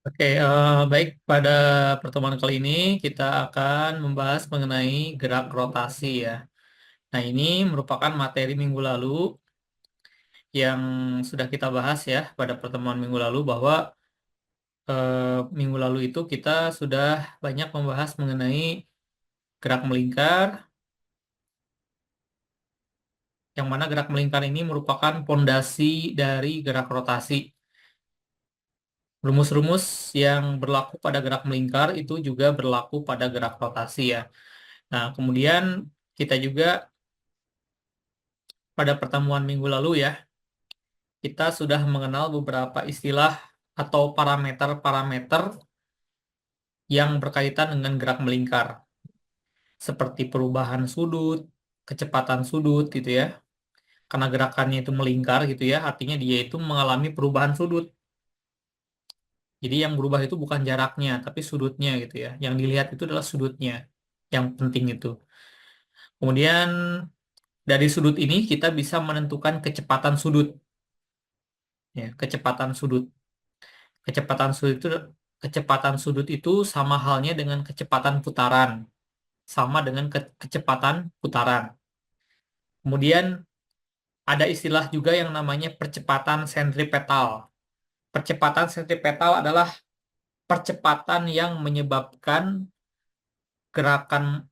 Oke, baik. Pada pertemuan kali ini kita akan membahas mengenai gerak rotasi ya. Nah, ini merupakan materi minggu lalu yang sudah kita bahas ya pada pertemuan minggu lalu bahwa minggu lalu itu kita sudah banyak membahas mengenai gerak melingkar, yang mana gerak melingkar ini merupakan pondasi dari gerak rotasi. Rumus-rumus yang berlaku pada gerak melingkar itu juga berlaku pada gerak rotasi ya. Nah, kemudian kita juga pada pertemuan minggu lalu ya, kita sudah mengenal beberapa istilah atau parameter-parameter yang berkaitan dengan gerak melingkar, seperti perubahan sudut, kecepatan sudut gitu ya. Karena gerakannya itu melingkar gitu ya, artinya dia itu mengalami perubahan sudut. Jadi yang berubah itu bukan jaraknya, tapi sudutnya gitu ya. Yang dilihat itu adalah sudutnya, yang penting itu. Kemudian dari sudut ini kita bisa menentukan kecepatan sudut, ya, kecepatan sudut. Kecepatan sudut itu sama halnya dengan kecepatan putaran, sama dengan kecepatan putaran. Kemudian ada istilah juga yang namanya percepatan sentripetal. Percepatan sentripetal adalah percepatan yang menyebabkan gerakan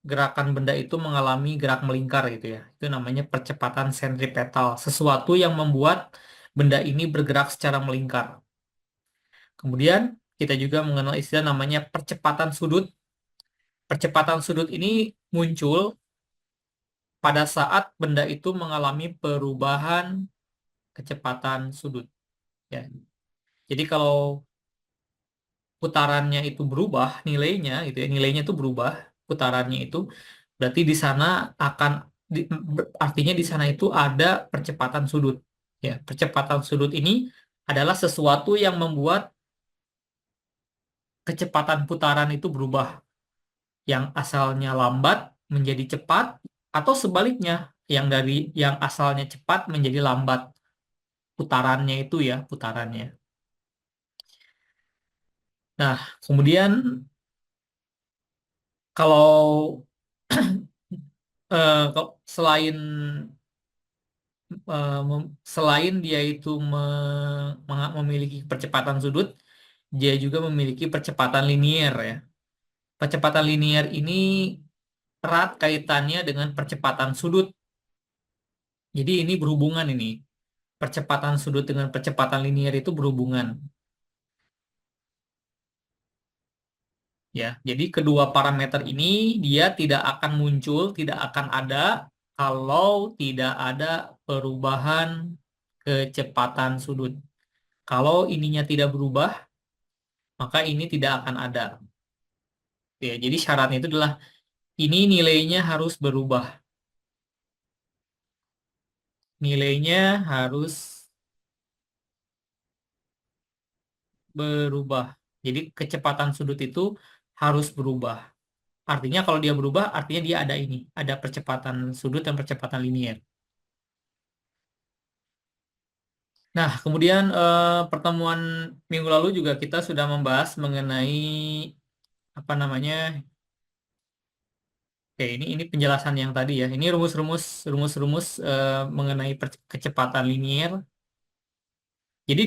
gerakan benda itu mengalami gerak melingkar gitu ya. Itu namanya percepatan sentripetal. Sesuatu yang membuat benda ini bergerak secara melingkar. Kemudian kita juga mengenal istilah namanya percepatan sudut. Percepatan sudut ini muncul pada saat benda itu mengalami perubahan kecepatan sudut. Ya. Jadi kalau putarannya itu berubah, nilainya itu ya, nilainya itu berubah, putarannya itu berarti di sana akan artinya di sana itu ada percepatan sudut. Ya, percepatan sudut ini adalah sesuatu yang membuat kecepatan putaran itu berubah, yang asalnya lambat menjadi cepat atau sebaliknya, yang asalnya cepat menjadi lambat, putarannya itu ya, putarannya. Nah, kemudian kalau selain selain dia itu memiliki percepatan sudut, dia juga memiliki percepatan linier ya. Percepatan linier ini erat kaitannya dengan percepatan sudut. Jadi ini berhubungan ini. Percepatan sudut dengan percepatan linier itu berhubungan. Ya, jadi kedua parameter ini dia tidak akan muncul, tidak akan ada kalau tidak ada perubahan kecepatan sudut. Kalau ininya tidak berubah, maka ini tidak akan ada. Ya, jadi syaratnya itu adalah ini nilainya harus berubah. Nilainya harus berubah. Jadi kecepatan sudut itu harus berubah. Artinya kalau dia berubah, artinya dia ada ini, ada percepatan sudut dan percepatan linier. Nah, kemudian pertemuan minggu lalu juga kita sudah membahas mengenai apa namanya? Oke, ini penjelasan yang tadi ya. Ini rumus-rumus mengenai kecepatan linier. Jadi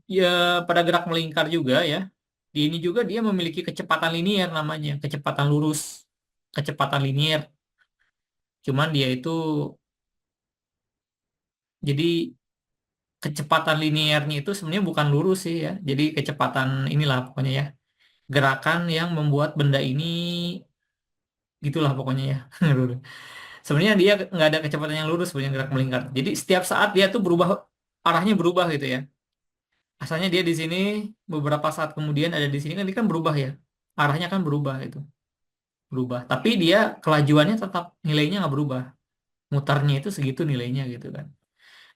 dia pada gerak melingkar juga ya. Di ini juga dia memiliki kecepatan linier namanya, kecepatan lurus, kecepatan linier. Cuman dia itu jadi kecepatan liniernya itu sebenarnya bukan lurus sih ya. Jadi kecepatan inilah pokoknya ya. Gerakan yang membuat benda ini gitulah pokoknya ya. Sebenarnya dia nggak ada kecepatan yang lurus sebenarnya gerak melingkar. Jadi setiap saat dia tuh berubah, arahnya berubah gitu ya. Asalnya dia di sini, beberapa saat kemudian ada di sini kan dia kan berubah ya. Arahnya kan berubah itu, berubah. Tapi dia kelajuannya tetap nilainya nggak berubah. Mutarnya itu segitu nilainya gitu kan.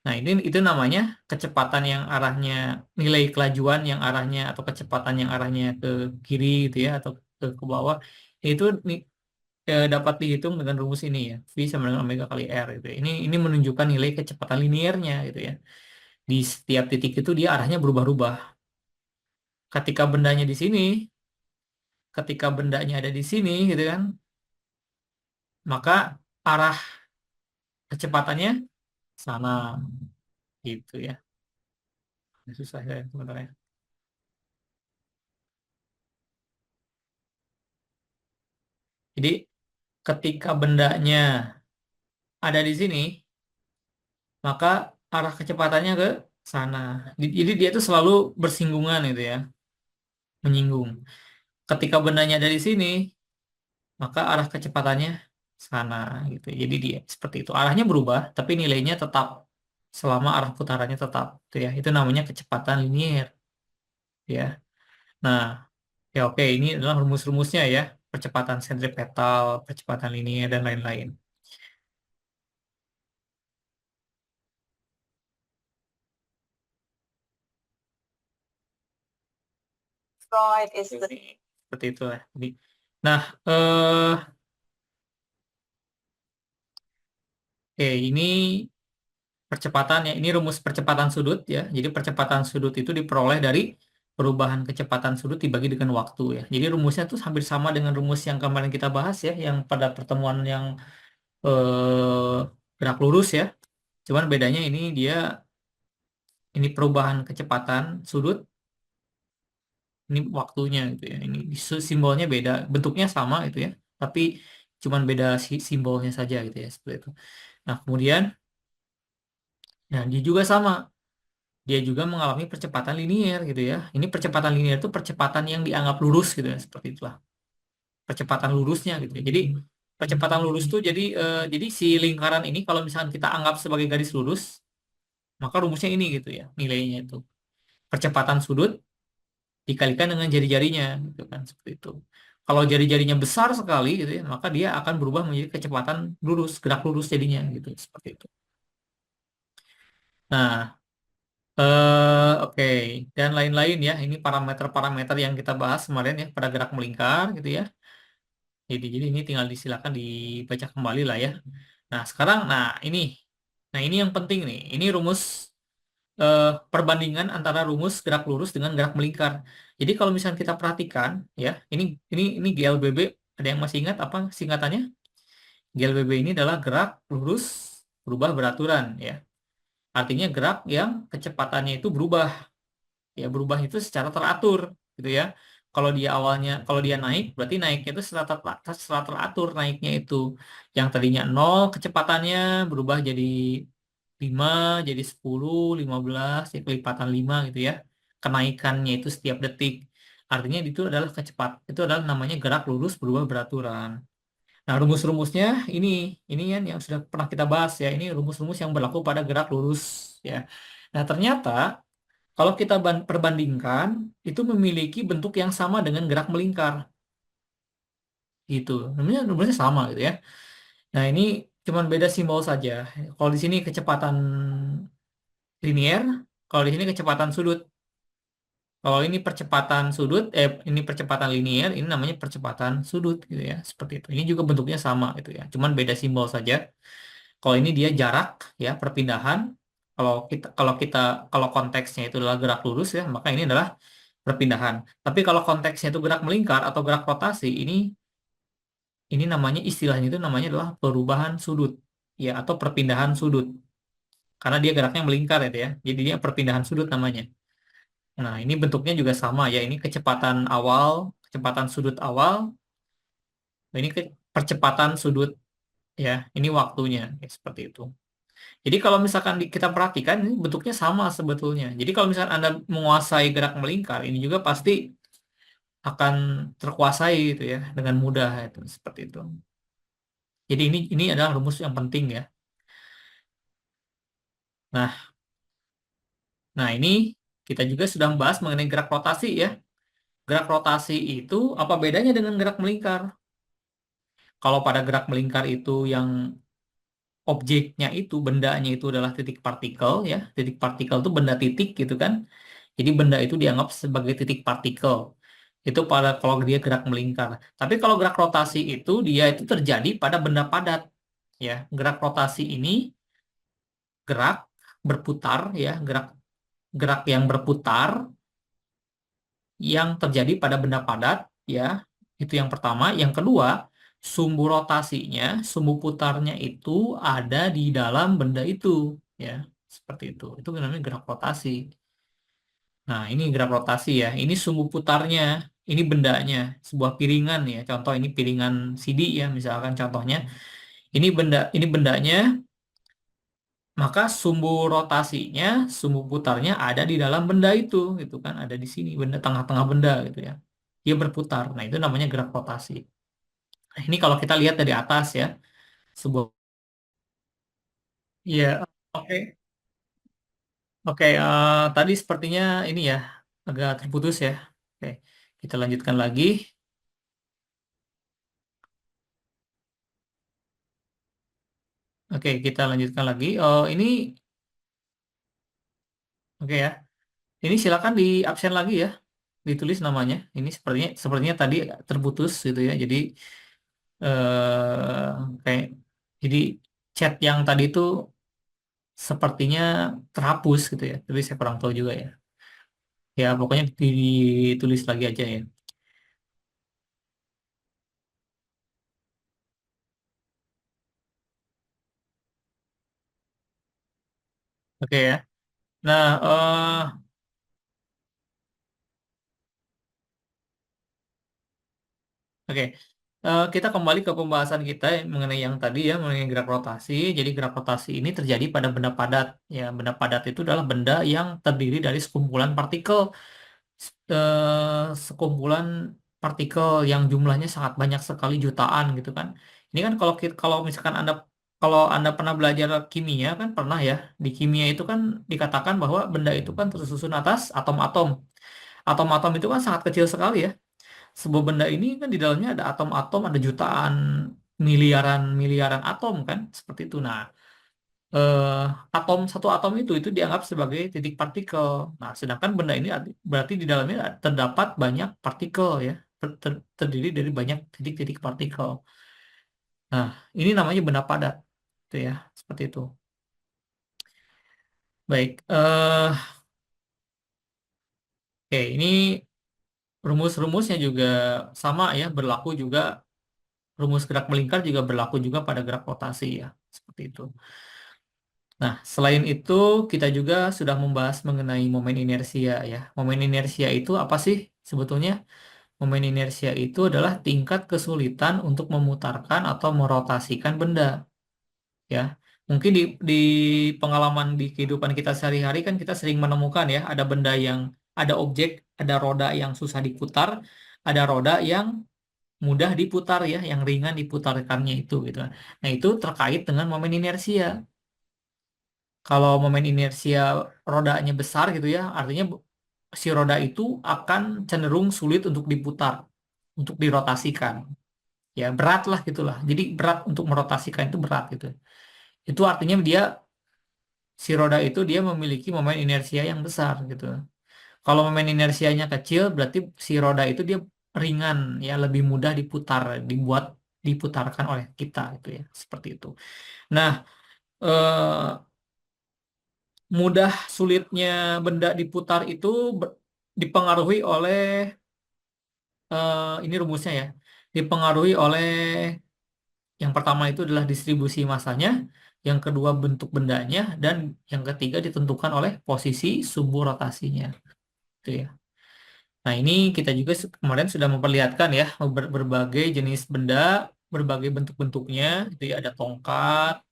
Nah, ini itu namanya kecepatan yang arahnya, nilai kelajuan yang arahnya atau kecepatan yang arahnya ke kiri gitu ya atau ke bawah. Itu dapat dihitung dengan rumus ini ya. V sama dengan omega kali R gitu ya. Ini menunjukkan nilai kecepatan liniernya gitu ya. Di setiap titik itu dia arahnya berubah-ubah. ketika bendanya di sini, ketika bendanya ada di sini gitu kan, maka arah kecepatannya sana gitu ya. Susah ya sebenarnya. Jadi ketika bendanya ada di sini, maka arah kecepatannya ke sana. Jadi dia tuh selalu bersinggungan gitu ya, menyinggung. Ketika bendanya ada di sini, maka arah kecepatannya sana gitu. Jadi dia seperti itu. Arahnya berubah, tapi nilainya tetap selama arah putarannya tetap gitu ya. Itu namanya kecepatan linier ya. Nah, ya oke, ini adalah rumus-rumusnya ya. Percepatan sentripetal, percepatan linier dan lain-lain. Freud is the... Seperti itu lah. Nah, oke, ini percepatan ya. Ini rumus percepatan sudut ya. Jadi percepatan sudut itu diperoleh dari perubahan kecepatan sudut dibagi dengan waktu ya. Jadi rumusnya tuh hampir sama dengan rumus yang kemarin kita bahas ya, yang pada pertemuan yang gerak lurus ya. Cuman bedanya ini perubahan kecepatan sudut, ini waktunya gitu ya. Ini simbolnya beda, bentuknya sama itu ya, tapi cuman beda simbolnya saja gitu ya, seperti itu. Nah, kemudian nah dia juga sama. Dia juga mengalami percepatan linier gitu ya. Ini percepatan linier itu percepatan yang dianggap lurus gitu ya, seperti itulah. Percepatan lurusnya gitu ya. Jadi percepatan lurus tuh jadi si lingkaran ini kalau misalkan kita anggap sebagai garis lurus, maka rumusnya ini gitu ya, nilainya itu. Percepatan sudut dikalikan dengan jari-jarinya gitu kan, seperti itu. Kalau jari-jarinya besar sekali gitu ya, maka dia akan berubah menjadi kecepatan lurus, gerak lurus jadinya gitu, seperti itu. Nah, oke, dan lain-lain ya. Ini parameter-parameter yang kita bahas kemarin ya pada gerak melingkar gitu ya. Jadi ini tinggal disilakan dibaca kembali lah ya. Nah sekarang, nah ini yang penting nih. Ini rumus perbandingan antara rumus gerak lurus dengan gerak melingkar. Jadi kalau misalnya kita perhatikan ya, ini GLBB. Ada yang masih ingat apa singkatannya? GLBB ini adalah gerak lurus berubah beraturan ya. Artinya gerak yang kecepatannya itu berubah. Ya berubah itu secara teratur gitu ya. Kalau dia naik berarti naiknya itu secara teratur naiknya itu, yang tadinya 0 kecepatannya berubah jadi 5, jadi 10, 15, ya kelipatan 5 gitu ya, kenaikannya itu setiap detik. Artinya itu adalah namanya gerak lurus berubah beraturan. Nah, rumus-rumusnya ini yang sudah pernah kita bahas ya. Ini rumus-rumus yang berlaku pada gerak lurus ya. Nah, ternyata kalau kita perbandingkan, itu memiliki bentuk yang sama dengan gerak melingkar. Gitu. Namanya rumusnya sama gitu ya. Nah, ini cuman beda simbol saja. Kalau di sini kecepatan linier, kalau di sini kecepatan sudut. Kalau ini percepatan linier, ini namanya percepatan sudut gitu ya. Seperti itu. Ini juga bentuknya sama gitu ya. Cuman beda simbol saja. Kalau ini dia jarak ya, perpindahan. Kalau konteksnya itu adalah gerak lurus ya, maka ini adalah perpindahan. Tapi kalau konteksnya itu gerak melingkar atau gerak rotasi, ini namanya istilahnya itu namanya adalah perubahan sudut ya, atau perpindahan sudut. Karena dia geraknya melingkar gitu ya. Jadi dia perpindahan sudut namanya. Nah, ini bentuknya juga sama ya. Ini kecepatan sudut awal. Ini percepatan sudut ya. Ini waktunya ya, seperti itu. Jadi kalau misalkan kita perhatikan ini bentuknya sama sebetulnya. Jadi kalau misalkan Anda menguasai gerak melingkar, ini juga pasti akan terkuasai gitu ya dengan mudah itu, seperti itu. Jadi ini adalah rumus yang penting ya. Nah, nah ini kita juga sudah membahas mengenai gerak rotasi ya. Gerak rotasi itu apa bedanya dengan gerak melingkar? Kalau pada gerak melingkar itu yang objeknya itu, bendanya itu adalah titik partikel ya. Titik partikel itu benda titik gitu kan. Jadi benda itu dianggap sebagai titik partikel. Itu pada kalau dia gerak melingkar. Tapi kalau gerak rotasi itu dia itu terjadi pada benda padat. Ya, gerak rotasi ini gerak berputar ya, gerak gerak yang berputar yang terjadi pada benda padat, ya. Itu yang pertama. Yang kedua, sumbu rotasinya, sumbu putarnya itu ada di dalam benda itu, ya. Seperti itu. Itu namanya gerak rotasi. Nah, ini gerak rotasi ya. Ini sumbu putarnya, ini bendanya, sebuah piringan ya. Contoh ini piringan CD ya, misalkan contohnya. Ini bendanya, maka sumbu rotasinya, sumbu putarnya ada di dalam benda itu, gitu kan? Ada di sini, benda tengah-tengah benda gitu ya. Dia berputar. Nah, itu namanya gerak rotasi. Nah, ini kalau kita lihat dari atas ya, sebuah ya, oke. Oke, tadi sepertinya ini ya agak terputus ya. Oke, kita lanjutkan lagi. Oke, kita lanjutkan lagi. Oh, ini oke ya. Ini silakan di absen lagi ya, ditulis namanya. Ini sepertinya tadi terputus gitu ya. Jadi kayak jadi chat yang tadi itu sepertinya terhapus gitu ya. Tapi saya kurang tahu juga ya. Ya, pokoknya ditulis lagi aja ya. Oke ya. Nah, oke. Kita kembali ke pembahasan kita mengenai yang tadi ya, mengenai gerak rotasi. Jadi gerak rotasi ini terjadi pada benda padat. Ya, benda padat itu adalah benda yang terdiri dari sekumpulan partikel, sekumpulan partikel yang jumlahnya sangat banyak sekali jutaan gitu kan. Ini kan kalau misalkan Anda pernah belajar kimia kan pernah ya. Di kimia itu kan dikatakan bahwa benda itu kan tersusun atas atom-atom. Atom-atom itu kan sangat kecil sekali ya. Sebuah benda ini kan di dalamnya ada atom-atom, ada jutaan, miliaran miliaran atom kan, seperti itu. Nah, eh, satu atom itu dianggap sebagai titik partikel. Nah, sedangkan benda ini berarti di dalamnya terdapat banyak partikel ya, terdiri dari banyak titik-titik partikel. Nah, ini namanya benda padat, itu ya, seperti itu. Baik, oke, ini rumus-rumusnya juga sama ya, berlaku juga. Rumus gerak melingkar juga berlaku juga pada gerak rotasi ya, seperti itu. Nah, selain itu kita juga sudah membahas mengenai momen inersia ya. Momen inersia itu apa sih sebetulnya? Momen inersia itu adalah tingkat kesulitan untuk memutarkan atau merotasikan benda ya. Mungkin di pengalaman di kehidupan kita sehari-hari kan kita sering menemukan ya ada benda yang ada objek, ada roda yang susah diputar, ada roda yang mudah diputar ya, yang ringan diputarkannya itu gitu. Nah, itu terkait dengan momen inersia. Kalau momen inersia rodanya besar gitu ya, artinya si roda itu akan cenderung sulit untuk diputar, untuk dirotasikan. Ya, berat lah gitulah. Jadi berat untuk merotasikan itu berat gitu. Itu artinya si roda itu dia memiliki momen inersia yang besar gitu. Kalau momen inersianya kecil, berarti si roda itu dia ringan ya, lebih mudah diputarkan oleh kita gitu ya, seperti itu. Nah, mudah sulitnya benda diputar itu dipengaruhi oleh ini rumusnya ya, dipengaruhi oleh yang pertama itu adalah distribusi massanya, yang kedua bentuk bendanya, dan yang ketiga ditentukan oleh posisi sumbu rotasinya. Itu ya. Nah, ini kita juga kemarin sudah memperlihatkan ya berbagai jenis benda, berbagai bentuk-bentuknya. Itu ya, ada tongkat.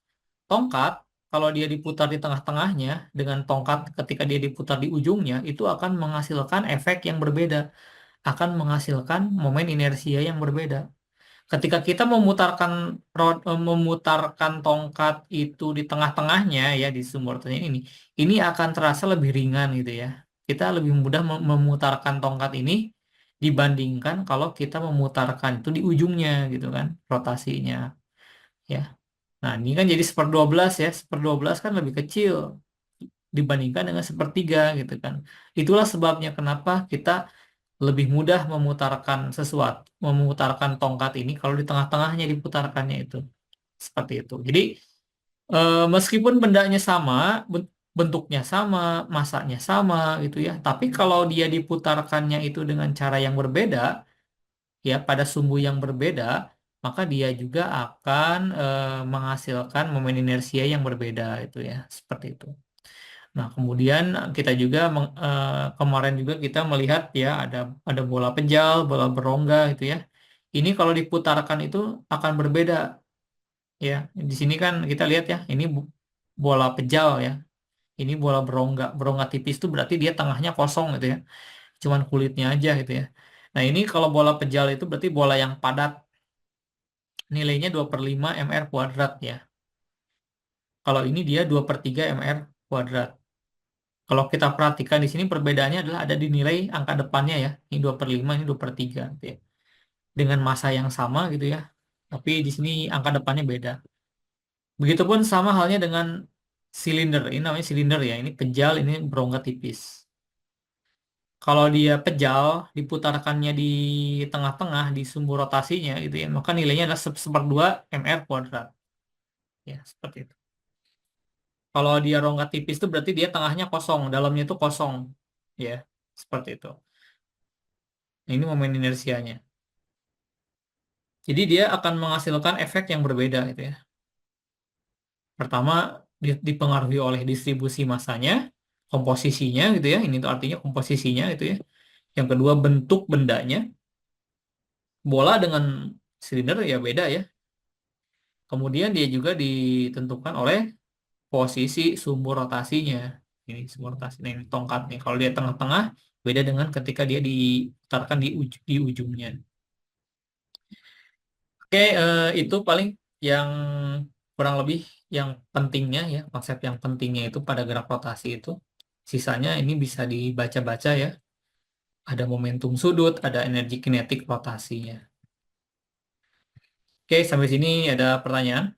Tongkat, kalau dia diputar di tengah-tengahnya, dengan tongkat ketika dia diputar di ujungnya, itu akan menghasilkan efek yang berbeda, akan menghasilkan momen inersia yang berbeda. Ketika kita memutarkan tongkat itu di tengah-tengahnya ya di sumber tanya ini akan terasa lebih ringan gitu ya. Kita lebih mudah memutarkan tongkat ini dibandingkan kalau kita memutarkan itu di ujungnya gitu kan, rotasinya ya. Nah, ini kan jadi 1/12 ya. 1/12 kan lebih kecil dibandingkan dengan sepertiga gitu kan. Itulah sebabnya kenapa kita lebih mudah memutarkan tongkat ini kalau di tengah-tengahnya diputarkannya itu. Seperti itu. Jadi, meskipun bendanya sama, bentuknya sama, masanya sama gitu ya. Tapi kalau dia diputarkannya itu dengan cara yang berbeda, ya pada sumbu yang berbeda, maka dia juga akan menghasilkan momen inersia yang berbeda itu ya, seperti itu. Nah, kemudian kita juga kemarin juga kita melihat ya ada bola pejal, bola berongga gitu ya. Ini kalau diputarkan itu akan berbeda ya. Di sini kan kita lihat ya, ini bola pejal ya. Ini bola berongga, berongga tipis itu berarti dia tengahnya kosong gitu ya. Cuman kulitnya aja gitu ya. Nah, ini kalau bola pejal itu berarti bola yang padat. Nilainya 2/5 mr kuadrat ya. Kalau ini dia 2/3 mr kuadrat. Kalau kita perhatikan di sini perbedaannya adalah ada di nilai angka depannya ya. Ini 2/5, ini 2/3 gitu ya. Dengan massa yang sama gitu ya. Tapi di sini angka depannya beda. Begitupun sama halnya dengan silinder. Ini namanya silinder ya. Ini pejal, ini berongga tipis. Kalau dia pejal, diputarkannya di tengah-tengah, di sumbu rotasinya gitu ya, maka nilainya adalah 1/2 mr kuadrat. Ya, seperti itu. Kalau dia rongga tipis itu berarti dia tengahnya kosong, dalamnya itu kosong. Ya, seperti itu. Nah, ini momen inersianya. Jadi dia akan menghasilkan efek yang berbeda gitu ya. Pertama, dipengaruhi oleh distribusi massanya, komposisinya gitu ya. Ini tuh artinya komposisinya gitu ya. Yang kedua, bentuk bendanya. Bola dengan silinder ya beda ya. Kemudian dia juga ditentukan oleh posisi sumbu rotasinya. Ini sumbu rotasi, nah, ini tongkat nih. Kalau dia tengah-tengah, beda dengan ketika dia diputarkan di ujungnya. Oke, itu paling yang kurang lebih yang pentingnya ya, konsep yang pentingnya itu pada gerak rotasi itu. Sisanya ini bisa dibaca-baca ya. Ada momentum sudut, ada energi kinetik rotasinya. Oke, sampai sini ada pertanyaan.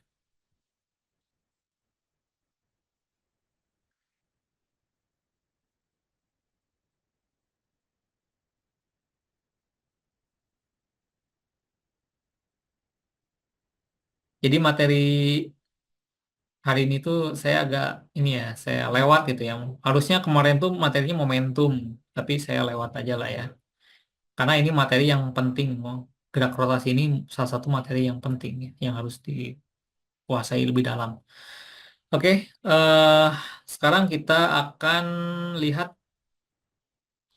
Jadi materi hari ini tuh saya agak ini ya, saya lewat gitu yang harusnya kemarin tuh materinya momentum, tapi saya lewat aja lah ya. Karena ini materi yang penting, gerak rotasi ini salah satu materi yang penting ya, yang harus dikuasai lebih dalam. Oke, sekarang kita akan lihat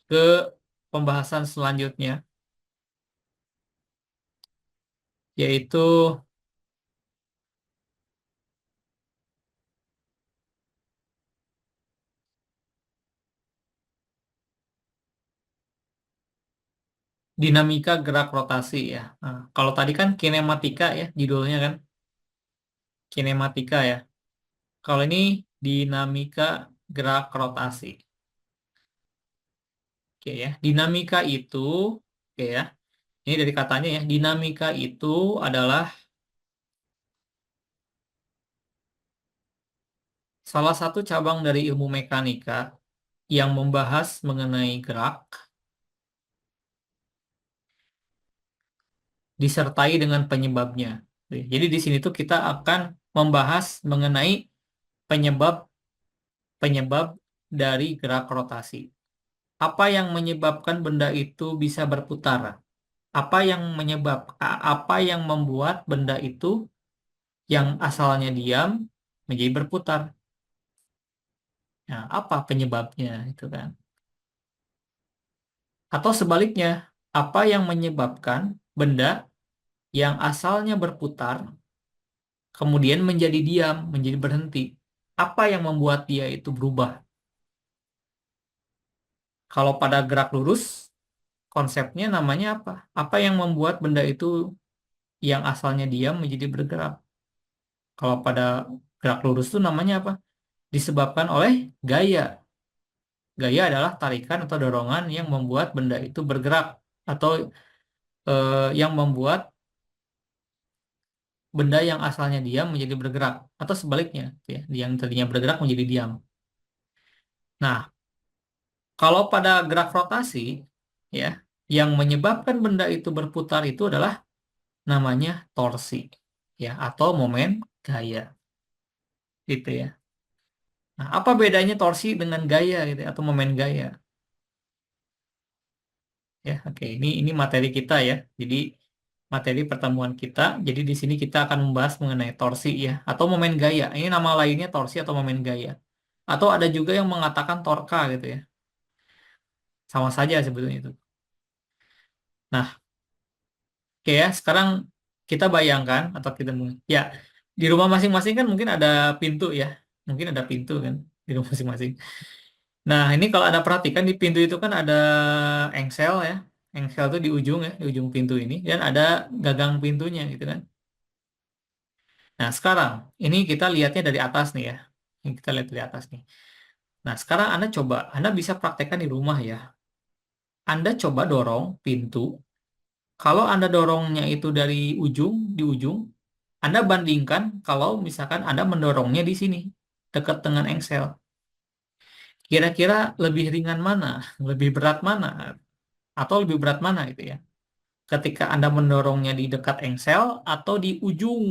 ke pembahasan selanjutnya, yaitu dinamika gerak rotasi ya. Nah, kalau tadi kan kinematika ya judulnya kan, kinematika ya. Kalau ini dinamika gerak rotasi. Oke ya, dinamika itu, oke ya, ini dari katanya ya, dinamika itu adalah salah satu cabang dari ilmu mekanika yang membahas mengenai gerak, disertai dengan penyebabnya. Jadi di sini tuh kita akan membahas mengenai penyebab penyebab dari gerak rotasi. Apa yang menyebabkan benda itu bisa berputar? Apa yang membuat benda itu yang asalnya diam menjadi berputar? Nah, apa penyebabnya itu kan? Atau sebaliknya, apa yang menyebabkan benda yang asalnya berputar kemudian menjadi diam, menjadi berhenti? Apa yang membuat dia itu berubah? Kalau pada gerak lurus, konsepnya namanya apa? Apa yang membuat benda itu yang asalnya diam menjadi bergerak? Kalau pada gerak lurus itu namanya apa? Disebabkan oleh gaya. Gaya adalah tarikan atau dorongan yang membuat benda itu bergerak atau yang membuat benda yang asalnya diam menjadi bergerak atau sebaliknya, gitu ya, yang tadinya bergerak menjadi diam. Nah, kalau pada gerak rotasi, ya, yang menyebabkan benda itu berputar itu adalah namanya torsi, ya, atau momen gaya, gitu ya. Nah, apa bedanya torsi dengan gaya gitu ya, atau momen gaya? Ya, oke. Ini materi kita ya. Jadi materi pertemuan kita. Jadi di sini kita akan membahas mengenai torsi ya, atau momen gaya. Ini nama lainnya torsi atau momen gaya. Atau ada juga yang mengatakan torka gitu ya. Sama saja sebetulnya itu. Nah, oke ya. Sekarang kita bayangkan atau ya, di rumah masing-masing kan mungkin ada pintu ya. Mungkin ada pintu kan di rumah masing-masing. Nah, ini kalau Anda perhatikan di pintu itu kan ada engsel ya. Engsel itu di ujung ya, di ujung pintu ini. Dan ada gagang pintunya gitu kan. Nah, sekarang ini kita lihatnya dari atas nih ya. Ini kita lihat dari atas nih. Nah, sekarang Anda coba, Anda bisa praktekkan di rumah ya. Anda coba dorong pintu. Kalau Anda dorongnya itu dari ujung, di ujung, Anda bandingkan kalau misalkan Anda mendorongnya di sini, dekat dengan engsel. Kira-kira lebih ringan mana? Lebih berat mana? Atau lebih berat mana itu ya? Ketika Anda mendorongnya di dekat engsel atau di ujung,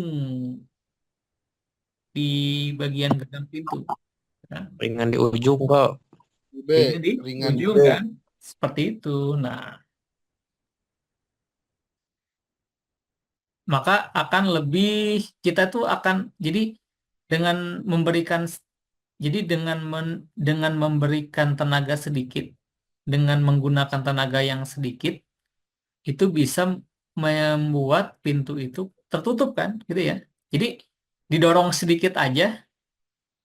di bagian gagang pintu, kan? Ringan di ujung kok. B, Ini di ringan ujung B. kan, seperti itu. Nah, maka akan lebih kita tuh akan jadi dengan memberikan dengan memberikan tenaga sedikit, dengan menggunakan tenaga yang sedikit, itu bisa membuat pintu itu tertutup kan, gitu ya. Jadi didorong sedikit aja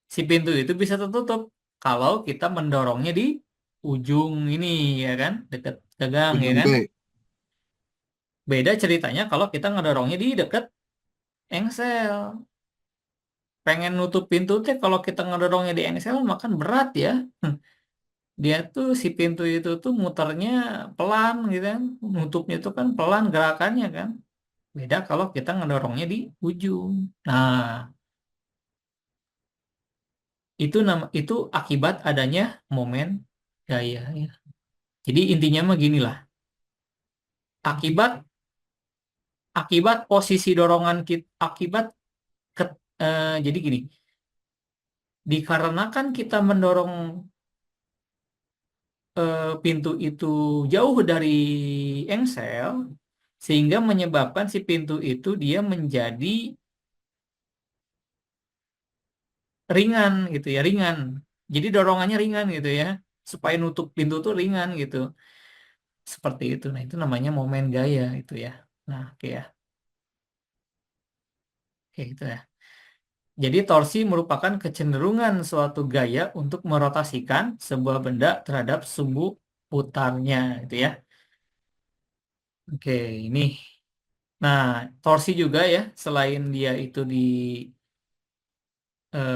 si pintu itu bisa tertutup kalau kita mendorongnya di ujung ini ya kan, dekat gagang ya Ujung kan. B. Beda ceritanya kalau kita ngedorongnya di dekat engsel. Pengen nutup pintu teh kalau kita ngedorongnya di engsel makan berat ya. Dia tuh si pintu itu tuh muternya pelan gitu kan. Nutupnya itu kan pelan gerakannya kan. Beda kalau kita ngedorongnya di ujung. Nah, itu akibat adanya momen gaya ya. Jadi intinya mah gini lah. Akibat akibat posisi dorongan kita jadi gini. Dikarenakan kita mendorong pintu itu jauh dari engsel sehingga menyebabkan si pintu itu dia menjadi ringan gitu ya, ringan. Jadi dorongannya ringan gitu ya, supaya nutup pintu tuh ringan gitu. Seperti itu. Nah, itu namanya momen gaya itu ya. Nah, oke ya. Oke, itu ya. Jadi torsi merupakan kecenderungan suatu gaya untuk merotasikan sebuah benda terhadap sumbu putarnya gitu ya. Oke, ini. Nah, torsi juga ya, selain dia itu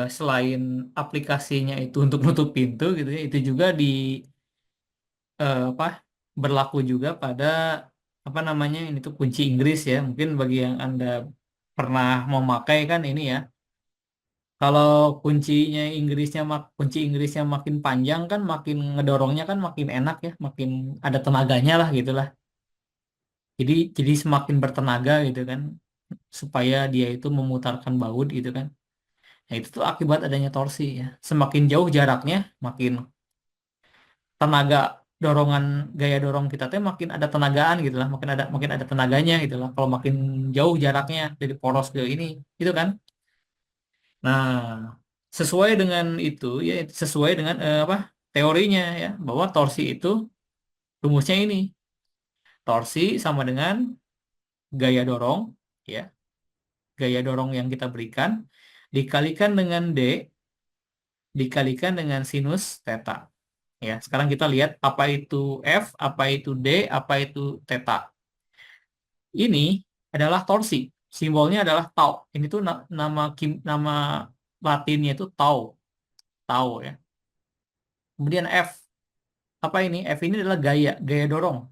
selain aplikasinya itu untuk nutup pintu gitu ya, itu juga apa berlaku juga pada apa namanya ini tuh kunci Inggris ya. Mungkin bagi yang Anda pernah memakai kan ini ya. Kalau kunci Inggrisnya makin panjang kan makin ngedorongnya kan makin enak ya, makin ada tenaganya lah gitulah. Jadi semakin bertenaga gitu kan supaya dia itu memutarkan baut gitu kan. Nah, itu tuh akibat adanya torsi ya. Semakin jauh jaraknya, makin tenaga dorongan gaya dorong kita teh makin ada tenagaan gitu lah, makin ada tenaganya gitu lah. Kalau makin jauh jaraknya dari poros ke ini, itu kan. Nah, sesuai dengan itu ya, sesuai dengan apa teorinya ya, bahwa torsi itu rumusnya ini. Torsi sama dengan gaya dorong ya, gaya dorong yang kita berikan dikalikan dengan D dikalikan dengan sinus theta. Ya, sekarang kita lihat apa itu F, apa itu D, apa itu theta. Ini adalah torsi. Simbolnya adalah tau. Ini tuh nama Latinnya itu tau, tau ya. Kemudian F, apa ini? F ini adalah gaya dorong.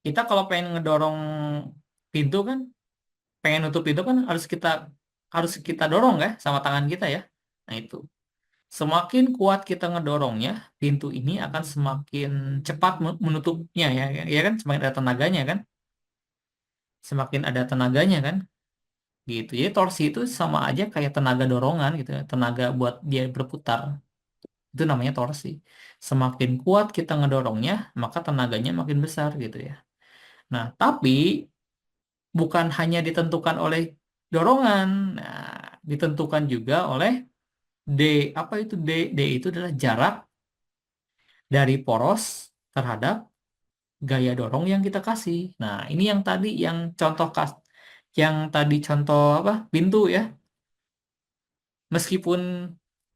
Kita kalau pengen ngedorong pintu kan, pengen nutup pintu kan harus kita dorong ya sama tangan kita ya. Nah, itu. Semakin kuat kita ngedorongnya, pintu ini akan semakin cepat menutupnya ya kan, semakin ada tenaganya kan, semakin ada tenaganya kan. gitu. Jadi torsi itu sama aja kayak tenaga dorongan gitu ya, tenaga buat dia berputar. Itu namanya torsi. Semakin kuat kita ngedorongnya, maka tenaganya makin besar gitu ya. Nah, tapi bukan hanya ditentukan oleh dorongan. Nah, ditentukan juga oleh D. Apa itu D? D itu adalah jarak dari poros terhadap gaya dorong yang kita kasih. Nah, ini yang tadi yang contoh yang tadi contoh apa? Pintu ya. Meskipun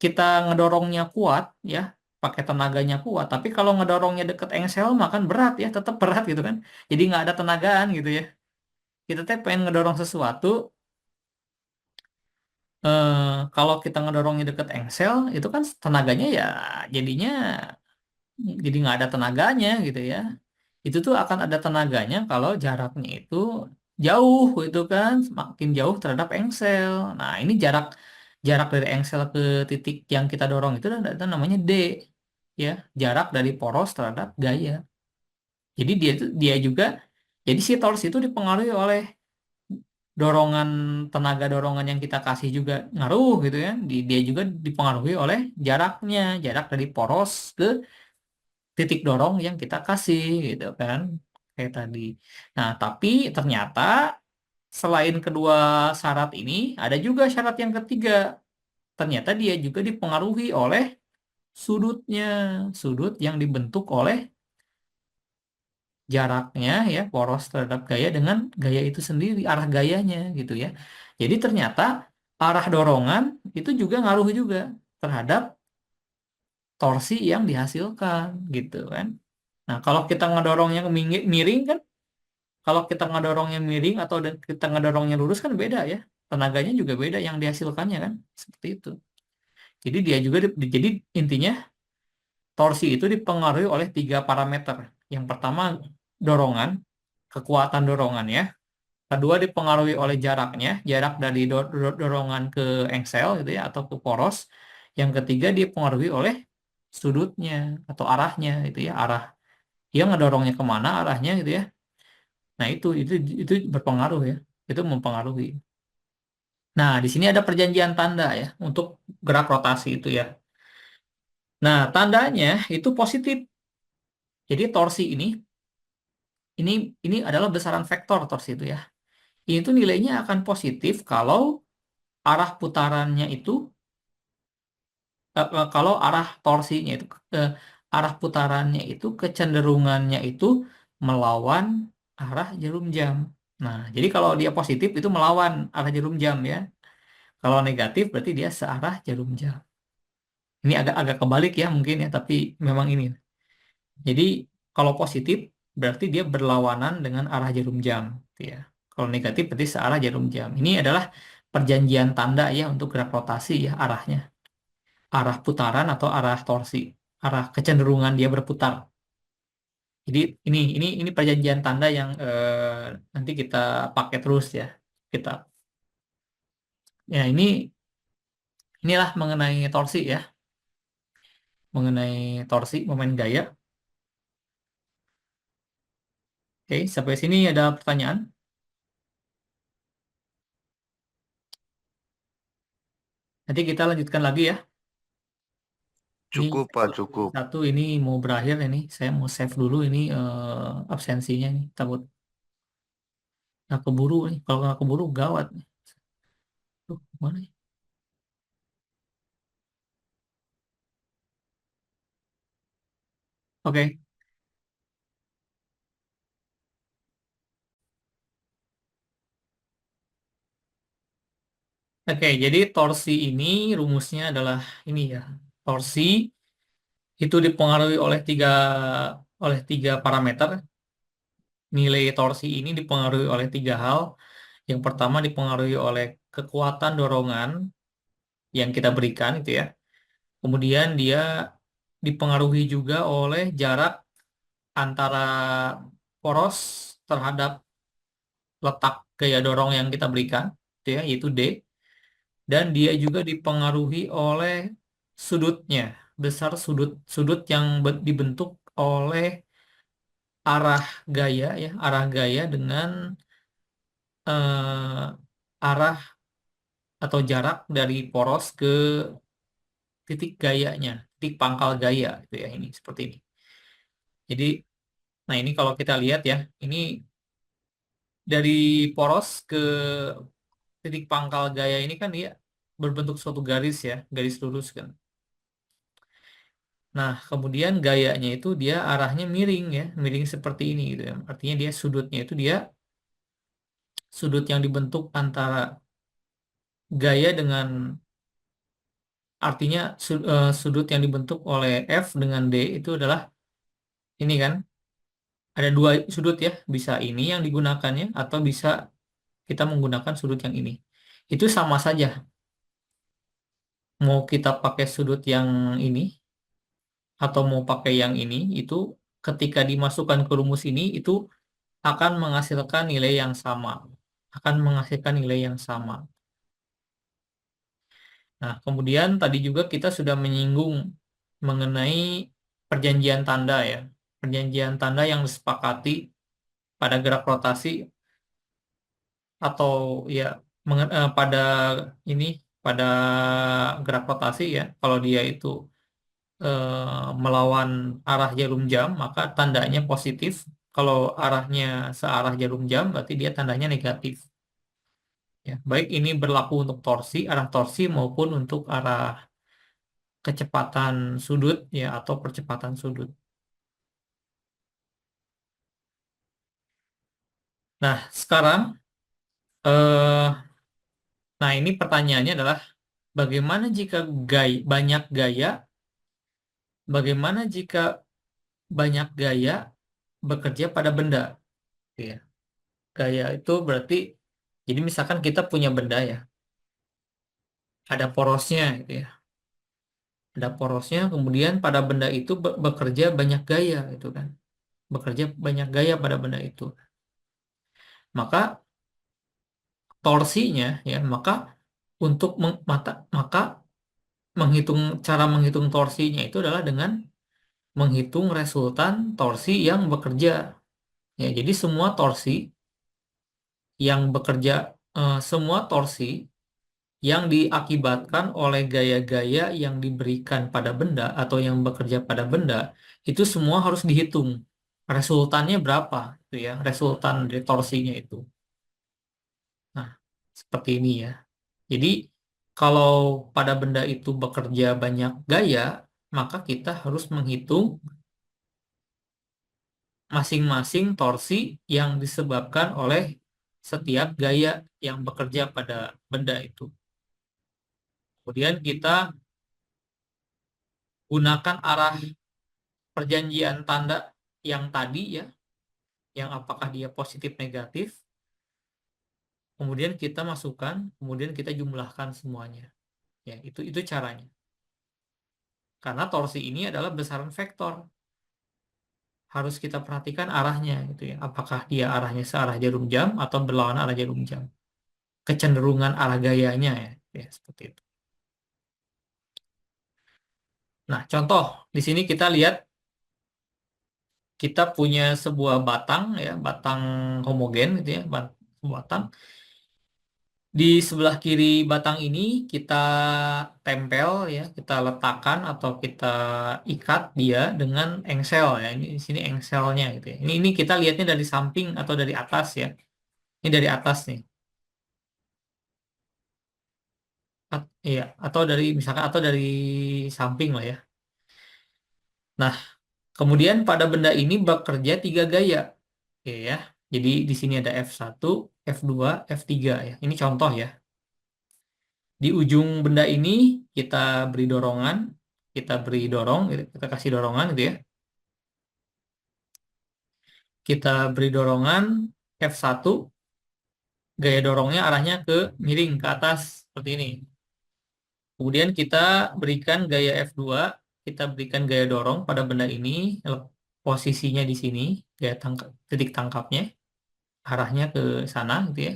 kita ngedorongnya kuat ya, pakai tenaganya kuat, tapi kalau ngedorongnya deket engsel makan berat ya, tetap berat gitu kan. Jadi nggak ada tenagaan gitu ya. Kita teh pengen ngedorong sesuatu, eh, kalau kita ngedorongnya deket engsel, itu kan tenaganya ya jadinya jadi nggak ada tenaganya gitu ya. Itu tuh akan ada tenaganya kalau jaraknya itu jauh itu kan, semakin jauh terhadap engsel. Nah, ini jarak jarak dari engsel ke titik yang kita dorong itu namanya D ya, jarak dari poros terhadap gaya. Jadi dia juga jadi si torsi itu dipengaruhi oleh dorongan tenaga dorongan yang kita kasih juga ngaruh gitu ya. Dia juga dipengaruhi oleh jaraknya, jarak dari poros ke titik dorong yang kita kasih gitu kan, kayak tadi. Nah, tapi ternyata selain kedua syarat ini ada juga syarat yang ketiga. Ternyata dia juga dipengaruhi oleh sudutnya, sudut yang dibentuk oleh jaraknya ya, poros terhadap gaya dengan gaya itu sendiri, arah gayanya gitu ya. Jadi ternyata arah dorongan itu juga ngaruh juga terhadap torsi yang dihasilkan gitu kan. Nah, kalau kita ngedorongnya miring kan, kalau kita ngedorongnya miring atau kita ngedorongnya lurus kan beda ya. Tenaganya juga beda yang dihasilkannya kan. Seperti itu. Jadi dia juga jadi intinya torsi itu dipengaruhi oleh tiga parameter. Yang pertama dorongan, kekuatan dorongan ya. Kedua dipengaruhi oleh jaraknya, jarak dari dorongan ke engsel gitu ya atau ke poros. Yang ketiga dipengaruhi oleh sudutnya atau arahnya itu ya, arah dia ngedorongnya kemana arahnya gitu ya. Nah, itu berpengaruh ya. Itu mempengaruhi. Nah, di sini ada perjanjian tanda ya untuk gerak rotasi itu ya. Nah, tandanya itu positif. Jadi torsi ini ini adalah besaran vektor torsi itu ya. Ini tuh nilainya akan positif kalau arah putarannya itu kalau arah torsinya itu eh, arah putarannya itu kecenderungannya itu melawan arah jarum jam. Nah, jadi kalau dia positif itu melawan arah jarum jam ya. Kalau negatif berarti dia searah jarum jam. Ini agak kebalik ya mungkin ya, tapi memang ini. Jadi kalau positif berarti dia berlawanan dengan arah jarum jam, gitu ya. Kalau negatif berarti searah jarum jam. Ini adalah perjanjian tanda ya untuk gerak rotasi ya arahnya. Arah putaran atau arah torsi, arah kecenderungan dia berputar. Jadi ini perjanjian tanda yang nanti kita pakai terus ya. Kita ya inilah mengenai torsi ya, mengenai torsi momen gaya. Oke, sampai sini ada pertanyaan. Nanti kita lanjutkan lagi ya. Ini Cukup, Pak, cukup. satu ini mau berakhir ini. Saya mau save dulu ini absensinya nih. Takut nggak keburu nih. Kalau nggak keburu gawat nih. Tuh, mana ya? Oke, oke. Jadi torsi ini rumusnya adalah ini ya. Torsi itu dipengaruhi oleh tiga parameter. Nilai torsi ini dipengaruhi oleh tiga hal. Yang pertama dipengaruhi oleh kekuatan dorongan yang kita berikan itu ya. Kemudian dia dipengaruhi juga oleh jarak antara poros terhadap letak gaya dorong yang kita berikan, itu ya, yaitu D. Dan dia juga dipengaruhi oleh sudutnya, besar sudut sudut yang dibentuk oleh arah gaya ya, arah gaya dengan eh, arah atau jarak dari poros ke titik gayanya, titik pangkal gaya gitu ya, ini seperti ini. Jadi, nah ini kalau kita lihat ya, ini dari poros ke titik pangkal gaya ini kan dia berbentuk suatu garis ya, garis lurus kan. Nah, kemudian gayanya itu dia arahnya miring ya, miring seperti ini gitu ya. Artinya dia sudutnya itu dia sudut yang dibentuk antara gaya dengan artinya sudut yang dibentuk oleh F dengan D itu adalah ini kan. Ada dua sudut ya, bisa ini yang digunakannya atau bisa kita menggunakan sudut yang ini. Itu sama saja. Mau kita pakai sudut yang ini atau mau pakai yang ini, itu ketika dimasukkan ke rumus ini itu akan menghasilkan nilai yang sama. Akan menghasilkan nilai yang sama. Nah, kemudian tadi juga kita sudah menyinggung mengenai perjanjian tanda ya. Perjanjian tanda yang disepakati pada gerak rotasi atau ya pada ini pada gerak rotasi ya. Kalau dia itu melawan arah jarum jam, maka tandanya positif. Kalau arahnya searah jarum jam, berarti dia tandanya negatif. Ya, baik ini berlaku untuk torsi, arah torsi maupun untuk arah kecepatan sudut ya atau percepatan sudut. Nah, sekarang nah ini pertanyaannya adalah bagaimana jika banyak gaya, bagaimana jika banyak gaya bekerja pada benda? Ya, gaya itu berarti jadi misalkan kita punya benda ya, ada porosnya gitu ya. Ada porosnya, kemudian pada benda itu bekerja banyak gaya gitu kan. Bekerja banyak gaya pada benda itu. Maka torsinya ya, maka untuk maka cara menghitung torsinya itu adalah dengan menghitung resultan torsi yang bekerja. Ya, jadi semua torsi yang diakibatkan oleh gaya-gaya yang diberikan pada benda atau yang bekerja pada benda itu semua harus dihitung. Resultannya berapa itu ya, resultan dari torsinya itu. Nah, seperti ini ya. Jadi kalau pada benda itu bekerja banyak gaya, maka kita harus menghitung masing-masing torsi yang disebabkan oleh setiap gaya yang bekerja pada benda itu. Kemudian kita gunakan arah perjanjian tanda yang tadi ya, yang apakah dia positif negatif, kemudian kita masukkan, kemudian kita jumlahkan semuanya. Ya, itu caranya. Karena torsi ini adalah besaran vektor. Harus kita perhatikan arahnya gitu ya. Apakah dia arahnya searah jarum jam atau berlawanan arah jarum jam. Kecenderungan arah gayanya ya, ya seperti itu. Nah, contoh di sini kita lihat kita punya sebuah batang ya, batang homogen gitu ya, batang. Di sebelah kiri batang ini kita tempel ya, kita letakkan atau kita ikat dia dengan engsel ya. Ini di sini engselnya gitu ya. Ini kita lihatnya dari samping atau dari atas ya. Ini dari atas nih. Iya, atau dari misalkan atau dari samping lah ya. Nah, kemudian pada benda ini bekerja tiga gaya. Oke ya. Jadi di sini ada F1, F2, F3 ya. Ini contoh ya. Di ujung benda ini kita beri dorongan, kita beri dorong, gitu, kita kasih dorongan gitu ya. Kita beri dorongan F1, gaya dorongnya arahnya ke miring ke atas seperti ini. Kemudian kita berikan gaya F2, kita berikan gaya dorong pada benda ini, posisinya di sini, gaya titik tangkapnya, arahnya ke sana gitu ya.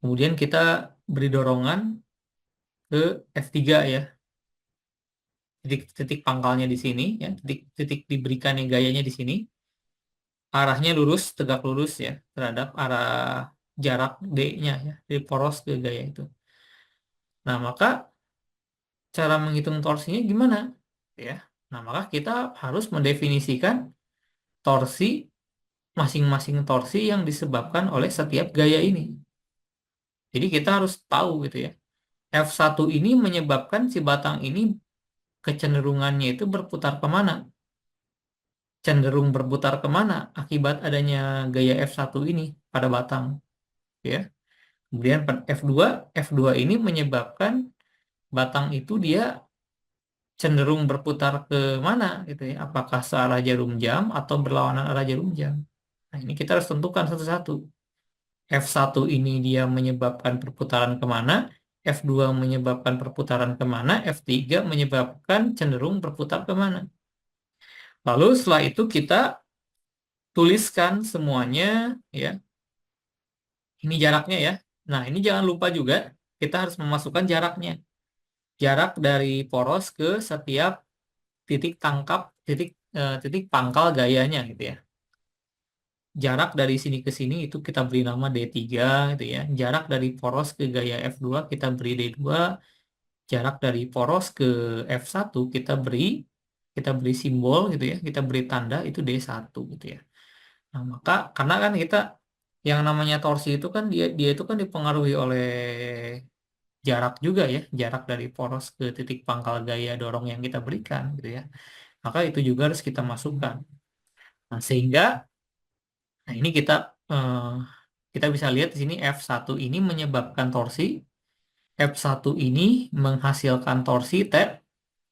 Kemudian kita beri dorongan ke F3 ya, titik-titik pangkalnya di sini ya, titik-titik diberikannya gayanya di sini, arahnya lurus tegak lurus ya terhadap arah jarak D-nya ya, dari poros ke gaya itu. Nah, maka cara menghitung torsinya gimana? Ya. Nah, maka kita harus mendefinisikan torsi masing-masing torsi yang disebabkan oleh setiap gaya ini. Jadi kita harus tahu gitu ya. F1 ini menyebabkan si batang ini kecenderungannya itu berputar kemana? Cenderung berputar kemana akibat adanya gaya F1 ini pada batang, ya. Kemudian F2, F2 ini menyebabkan batang itu dia cenderung berputar ke mana gitu ya? Apakah searah jarum jam atau berlawanan arah jarum jam? Nah, ini kita harus tentukan satu-satu. F1 ini dia menyebabkan perputaran kemana, F2 menyebabkan perputaran kemana, F3 menyebabkan cenderung berputar kemana. Lalu setelah itu kita tuliskan semuanya ya. Ini jaraknya ya. Nah, ini jangan lupa juga kita harus memasukkan jaraknya. Jarak dari poros ke setiap titik tangkap, titik pangkal gayanya gitu ya. Jarak dari sini ke sini itu kita beri nama D3 gitu ya. Jarak dari poros ke gaya F2 kita beri D2. Jarak dari poros ke F1 kita beri simbol gitu ya. Kita beri tanda itu D1 gitu ya. Nah, maka karena kan kita yang namanya torsi itu kan dia dia itu kan dipengaruhi oleh jarak juga ya, jarak dari poros ke titik pangkal gaya dorong yang kita berikan gitu ya. Maka itu juga harus kita masukkan. Nah, sehingga nah ini eh, kita bisa lihat di sini F1 ini menyebabkan torsi, F1 ini menghasilkan torsi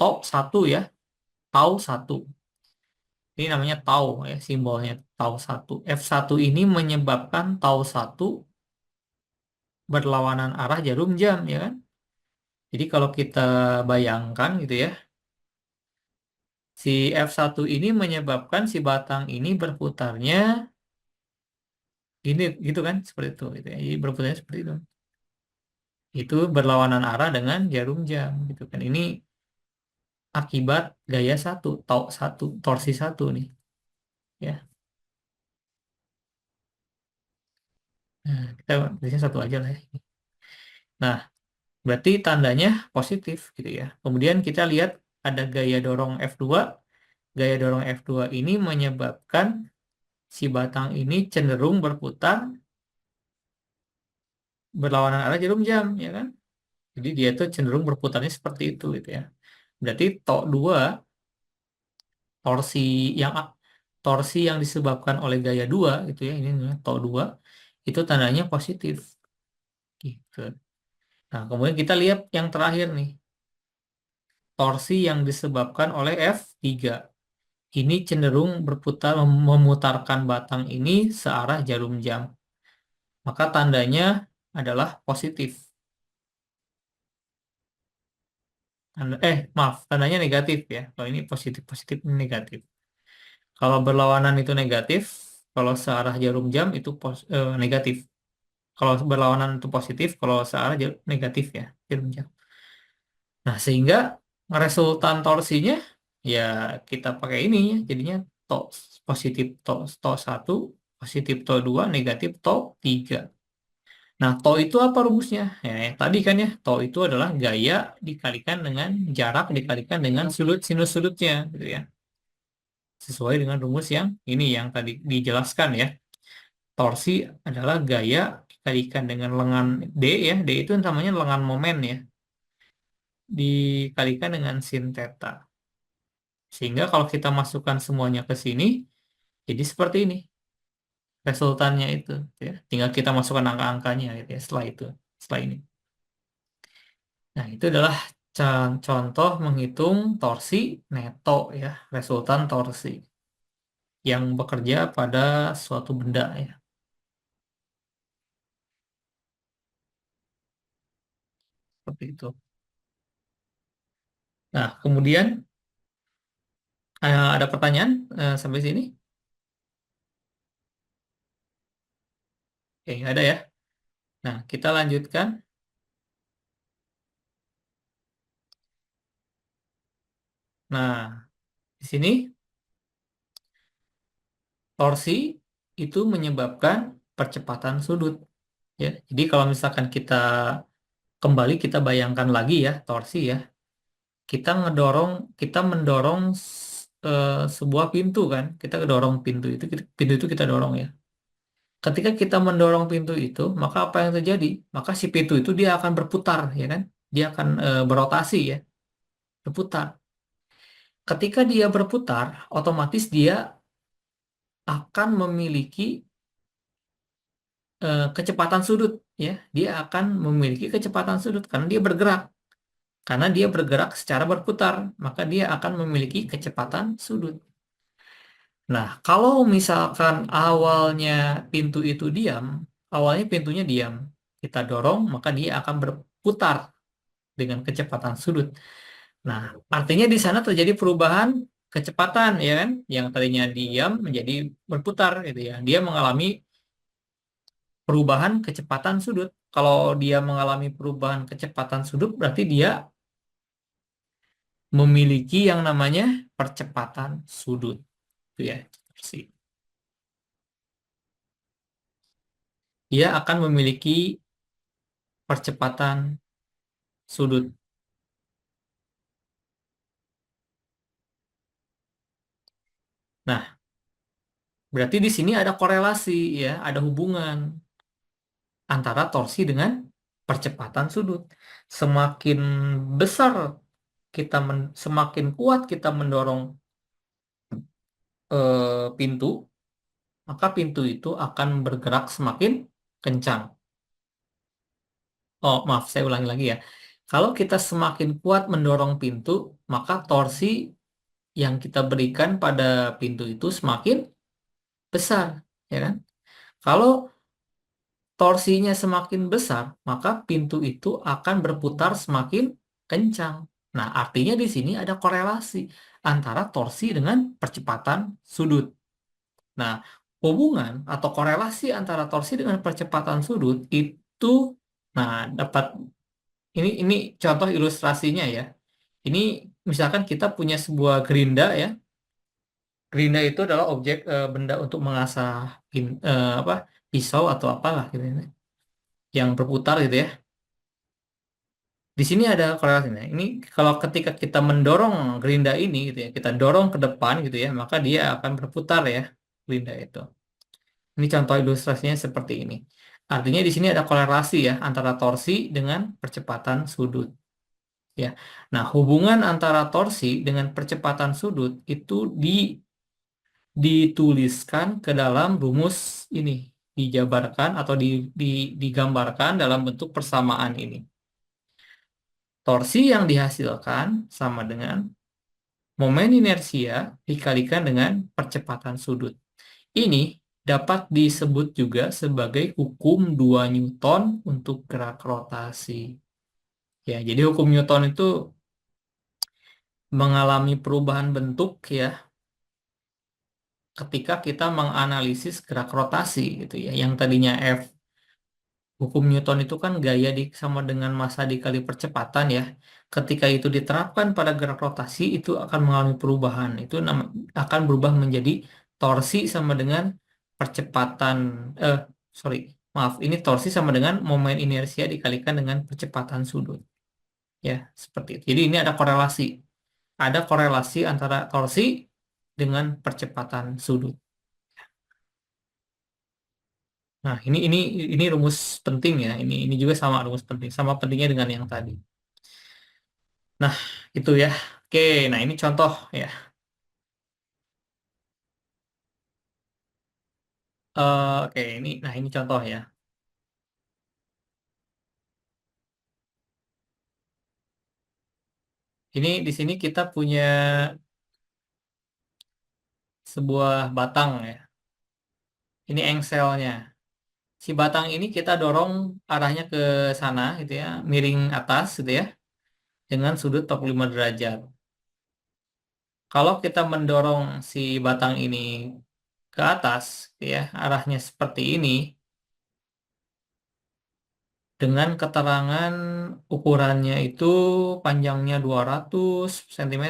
tau 1 ya, tau 1. Ini namanya tau ya, simbolnya tau 1. F1 ini menyebabkan tau 1 berlawanan arah jarum jam ya kan. Jadi kalau kita bayangkan gitu ya, si F1 ini menyebabkan si batang ini berputarnya gini gitu kan, seperti itu gitu ya. Jadi berputarnya seperti itu. Itu berlawanan arah dengan jarum jam gitu kan. Ini akibat gaya satu, tau satu, torsi satu nih ya. Nah, kita biasanya satu aja lah ya. Nah, berarti tandanya positif gitu ya. Kemudian kita lihat ada gaya dorong F2. Gaya dorong F2 ini menyebabkan si batang ini cenderung berputar berlawanan arah jarum jam ya kan. Jadi dia tuh cenderung berputarnya seperti itu gitu ya. Berarti TOK2 torsi yang torsi yang disebabkan oleh gaya 2 gitu ya, ini namanya TOK2 itu tandanya positif gitu. Nah, kemudian kita lihat yang terakhir nih, torsi yang disebabkan oleh F3. Ini cenderung berputar memutarkan batang ini searah jarum jam. Maka tandanya adalah positif. Maaf, tandanya negatif ya. Kalau ini positif, positif ini negatif. Kalau berlawanan itu negatif, kalau searah jarum jam itu negatif. Kalau berlawanan itu positif, kalau searah negatif ya, jarum jam. Nah, sehingga resultan torsinya ya kita pakai ini ya, jadinya to positif to 1, positif to 2, negatif to 3. Nah, to itu apa rumusnya? Ya, yang tadi kan ya, to itu adalah gaya dikalikan dengan jarak dikalikan dengan sudut sinus sudutnya gitu ya. Sesuai dengan rumus yang ini yang tadi dijelaskan ya. Torsi adalah gaya dikalikan dengan lengan D ya. D itu namanya lengan momen ya. Dikalikan dengan sin theta. Sehingga kalau kita masukkan semuanya ke sini, jadi seperti ini. Resultannya itu ya. Tinggal kita masukkan angka-angkanya gitu ya setelah itu, setelah ini. Nah, itu adalah contoh menghitung torsi neto ya, resultan torsi yang bekerja pada suatu benda ya, seperti itu. Nah, kemudian ada pertanyaan sampai sini? Oke, nggak ada ya. Nah, kita lanjutkan. Nah, di sini torsi itu menyebabkan percepatan sudut. Ya. Jadi kalau misalkan kita kembali kita bayangkan lagi ya torsi ya, kita ngedorong, kita mendorong sebuah pintu kan, kita dorong pintu itu, pintu itu kita dorong ya. Ketika kita mendorong pintu itu, maka apa yang terjadi? Maka si pintu itu dia akan berputar ya kan, dia akan berotasi ya, berputar. Ketika dia berputar, otomatis dia akan memiliki kecepatan sudut ya, dia akan memiliki kecepatan sudut karena dia bergerak. Karena dia bergerak secara berputar, maka dia akan memiliki kecepatan sudut. Nah, kalau misalkan awalnya pintu itu diam, awalnya pintunya diam, kita dorong, maka dia akan berputar dengan kecepatan sudut. Nah, artinya di sana terjadi perubahan kecepatan, ya kan? Yang tadinya diam menjadi berputar, gitu ya. Dia mengalami perubahan kecepatan sudut. Kalau dia mengalami perubahan kecepatan sudut, berarti dia memiliki yang namanya percepatan sudut. Itu ya. Sih. Dia akan memiliki percepatan sudut. Nah, berarti di sini ada korelasi ya, ada hubungan antara torsi dengan percepatan sudut. Semakin besar semakin kuat kita mendorong pintu, maka pintu itu akan bergerak semakin kencang. Oh, maaf, saya ulangi lagi ya. Kalau kita semakin kuat mendorong pintu, maka torsi yang kita berikan pada pintu itu semakin besar, ya kan? Kalau torsinya semakin besar, maka pintu itu akan berputar semakin kencang. Nah, artinya di sini ada korelasi antara torsi dengan percepatan sudut. Nah, hubungan atau korelasi antara torsi dengan percepatan sudut itu, nah, dapat ini contoh ilustrasinya ya. Ini misalkan kita punya sebuah gerinda ya. Gerinda itu adalah objek benda untuk mengasah apa pisau atau apalah gitu ya, yang berputar gitu ya. Di sini ada korelasinya. Ini kalau ketika kita mendorong gerinda ini gitu ya, kita dorong ke depan gitu ya, maka dia akan berputar ya gerinda itu. Ini contoh ilustrasinya seperti ini. Artinya di sini ada korelasi ya antara torsi dengan percepatan sudut ya. Nah, hubungan antara torsi dengan percepatan sudut itu dituliskan ke dalam rumus ini, dijabarkan atau digambarkan dalam bentuk persamaan ini. Torsi yang dihasilkan sama dengan momen inersia dikalikan dengan percepatan sudut. Ini dapat disebut juga sebagai hukum 2 Newton untuk gerak rotasi. Ya, jadi hukum Newton itu mengalami perubahan bentuk ya ketika kita menganalisis gerak rotasi gitu ya. Yang tadinya F, hukum Newton itu kan gaya sama dengan massa dikali percepatan ya. Ketika itu diterapkan pada gerak rotasi itu akan mengalami perubahan. Itu akan berubah menjadi torsi sama dengan percepatan eh sorry, maaf, ini torsi sama dengan momen inersia dikalikan dengan percepatan sudut. Ya, seperti itu. Jadi ini ada korelasi. Ada korelasi antara torsi dengan percepatan sudut. Nah, ini rumus penting ya. Ini juga sama rumus penting, sama pentingnya dengan yang tadi. Nah, itu ya. Oke, nah ini contoh ya. Oke, ini contoh ya. Ini di sini kita punya sebuah batang ya. Ini engselnya. Si batang ini kita dorong arahnya ke sana gitu ya, miring atas gitu ya, dengan sudut 45 derajat. Kalau kita mendorong si batang ini ke atas gitu ya, arahnya seperti ini, dengan keterangan ukurannya itu panjangnya 200 cm,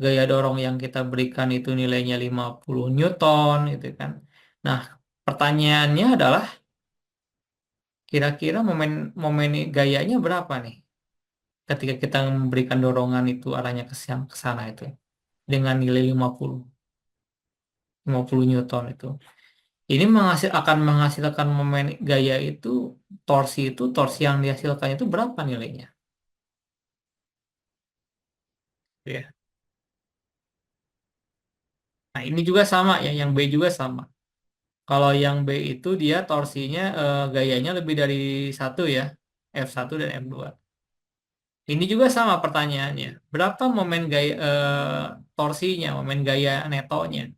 gaya dorong yang kita berikan itu nilainya 50 Newton gitu kan. Nah, pertanyaannya adalah Kira-kira momen momen gayanya berapa nih ketika kita memberikan dorongan itu arahnya ke sana itu dengan nilai 50 Newton itu. Ini akan menghasilkan momen gaya itu, torsi yang dihasilkan itu berapa nilainya? Ya. Nah, ini juga sama ya, yang B juga sama. Kalau yang B itu dia torsinya, gayanya lebih dari satu ya, F1 dan F2. Ini juga sama pertanyaannya. Berapa momen gaya, torsinya, momen gaya netonya,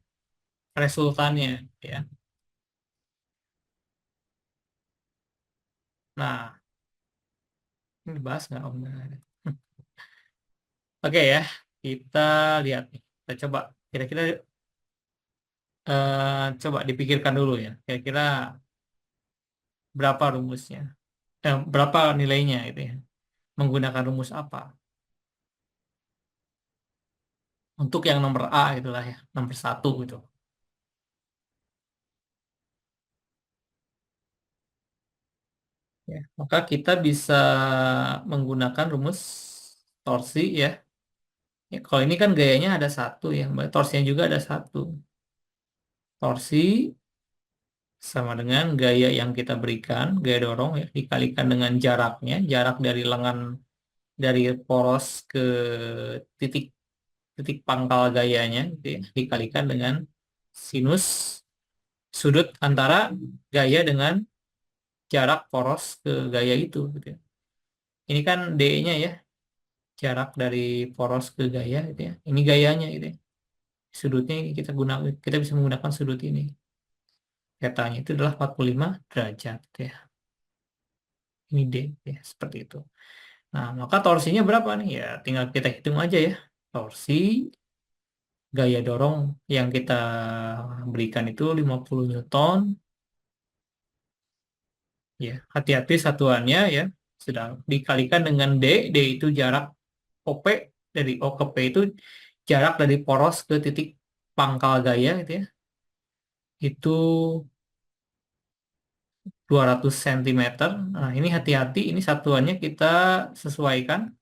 resultannya ya. Nah, ini dibahas nggak Om? Oke ya, kita lihat nih. Kita coba kira-kira, coba dipikirkan dulu ya. Kira-kira berapa rumusnya? Berapa nilainya itu ya? Menggunakan rumus apa? Untuk yang nomor A itulah ya, nomor satu gitu. Ya, maka kita bisa menggunakan rumus torsi ya. Ya, kalau ini kan gayanya ada satu ya, berarti torsinya juga ada satu. Torsi sama dengan gaya yang kita berikan, gaya dorong ya, dikalikan dengan jaraknya, jarak dari lengan, dari poros ke titik titik pangkal gayanya gitu ya, dikalikan dengan sinus sudut antara gaya dengan jarak poros ke gaya itu gitu ya. Ini kan D-nya ya, jarak dari poros ke gaya gitu ya. Ini gayanya gitu ya. Sudutnya ini kita bisa menggunakan sudut ini. Petanya itu adalah 45 derajat gitu ya. Ini D ya, seperti itu. Nah, maka torsinya berapa nih? Ya, tinggal kita hitung aja ya. Torsi gaya dorong yang kita berikan itu 50 Newton. Ya, hati-hati satuannya ya. Sedang dikalikan dengan D. D itu jarak OP, dari O ke P itu jarak dari poros ke titik pangkal gaya gitu ya. Itu 200 cm. Nah, ini hati-hati, ini satuannya kita sesuaikan.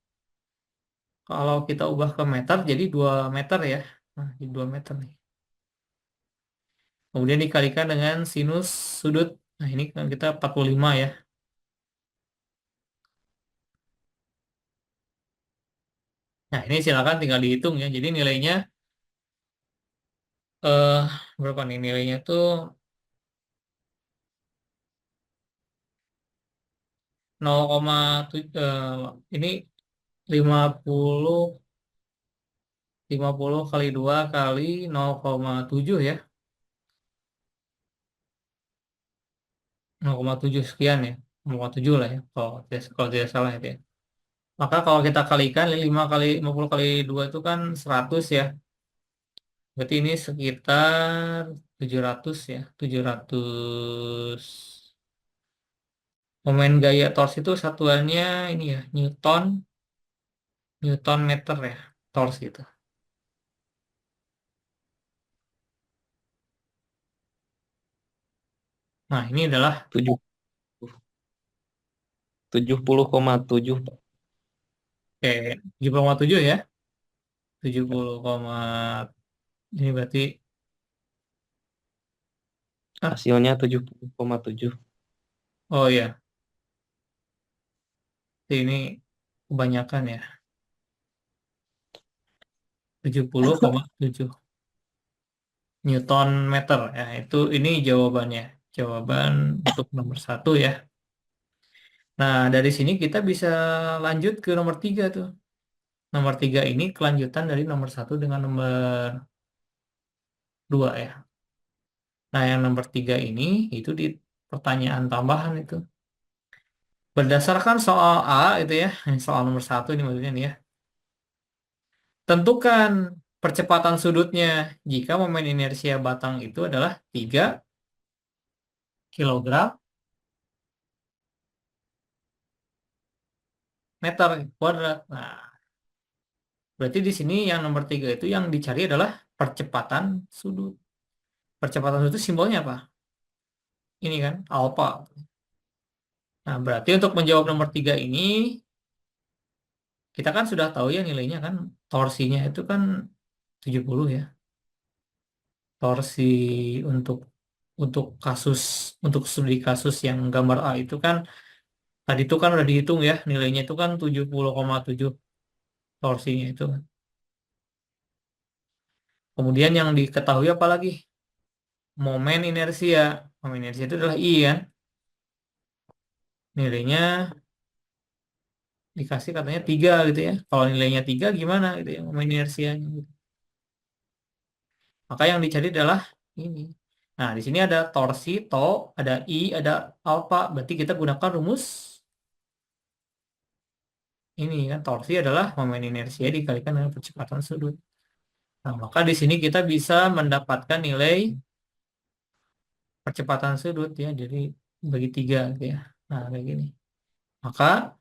Kalau kita ubah ke meter jadi 2 meter ya. Nah, jadi 2 meter nih. Kemudian dikalikan dengan sinus sudut. Nah, ini kan kita 45 ya. Nah, ini silakan tinggal dihitung ya. Jadi nilainya, eh berapa nih nilainya tuh, 0,7, ini 50 50 kali 2 kali 0,7 ya. 0,7 sekian ya. 0,7 lah ya kalau tidak salah itu ya. Maka kalau kita kalikan 5 kali 50 kali 2 itu kan 100 ya. Berarti ini sekitar 700 ya. 700 momen gaya torsi itu satuannya ini ya, Newton meter ya, torsi itu. Nah, ini adalah tujuh 70,7 Pak. 70,7 ya. 70, ini berarti, ah, Hasilnya 70,7. oh ya, ini kebanyakan ya. 70,7 Newton meter ya. Ini jawabannya. Jawaban untuk nomor satu ya. Nah, dari sini kita bisa lanjut ke nomor tiga tuh. Nomor tiga ini kelanjutan dari nomor satu dengan nomor dua ya. Nah, yang nomor tiga ini itu di pertanyaan tambahan itu. Berdasarkan soal A itu ya, soal nomor satu ini maksudnya nih ya. Tentukan percepatan sudutnya jika momen inersia batang itu adalah 3 kg meter kuadrat. Nah, berarti di sini yang nomor tiga itu yang dicari adalah percepatan sudut. Percepatan sudut itu simbolnya apa? Ini kan alfa. Nah, berarti untuk menjawab nomor 3 ini, kita kan sudah tahu ya nilainya kan, torsinya itu kan 70 ya. Torsi untuk untuk kasus untuk studi kasus yang gambar A itu kan tadi itu kan udah dihitung ya, nilainya itu kan 70,7 torsinya itu. Kemudian yang diketahui apa lagi? Momen inersia. Momen inersia itu adalah I kan. Nilainya dikasih katanya 3 gitu ya. Kalau nilainya 3 gimana gitu ya momen inersianya gitu. Maka yang dicari adalah ini. Nah, di sini ada torsi, to, ada I, ada alfa. Berarti kita gunakan rumus ini kan. Torsi adalah momen inersia dikalikan dengan percepatan sudut. Nah, maka di sini kita bisa mendapatkan nilai percepatan sudut ya. Jadi bagi 3 gitu ya. Nah, kayak gini. Maka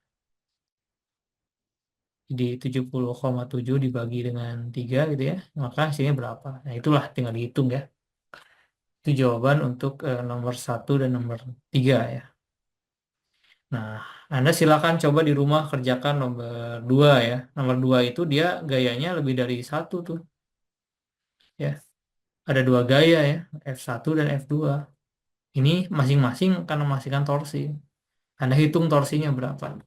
di 70,7 dibagi dengan 3 gitu ya. Maka hasilnya berapa? Nah, itulah tinggal dihitung ya. Itu jawaban untuk nomor 1 dan nomor 3 ya. Nah, Anda silakan coba di rumah kerjakan nomor 2 ya. Nomor 2 itu dia gayanya lebih dari satu tuh ya. Ada 2 gaya ya, F1 dan F2. Ini masing-masing akan menghasilkan torsi. Anda hitung torsinya berapa.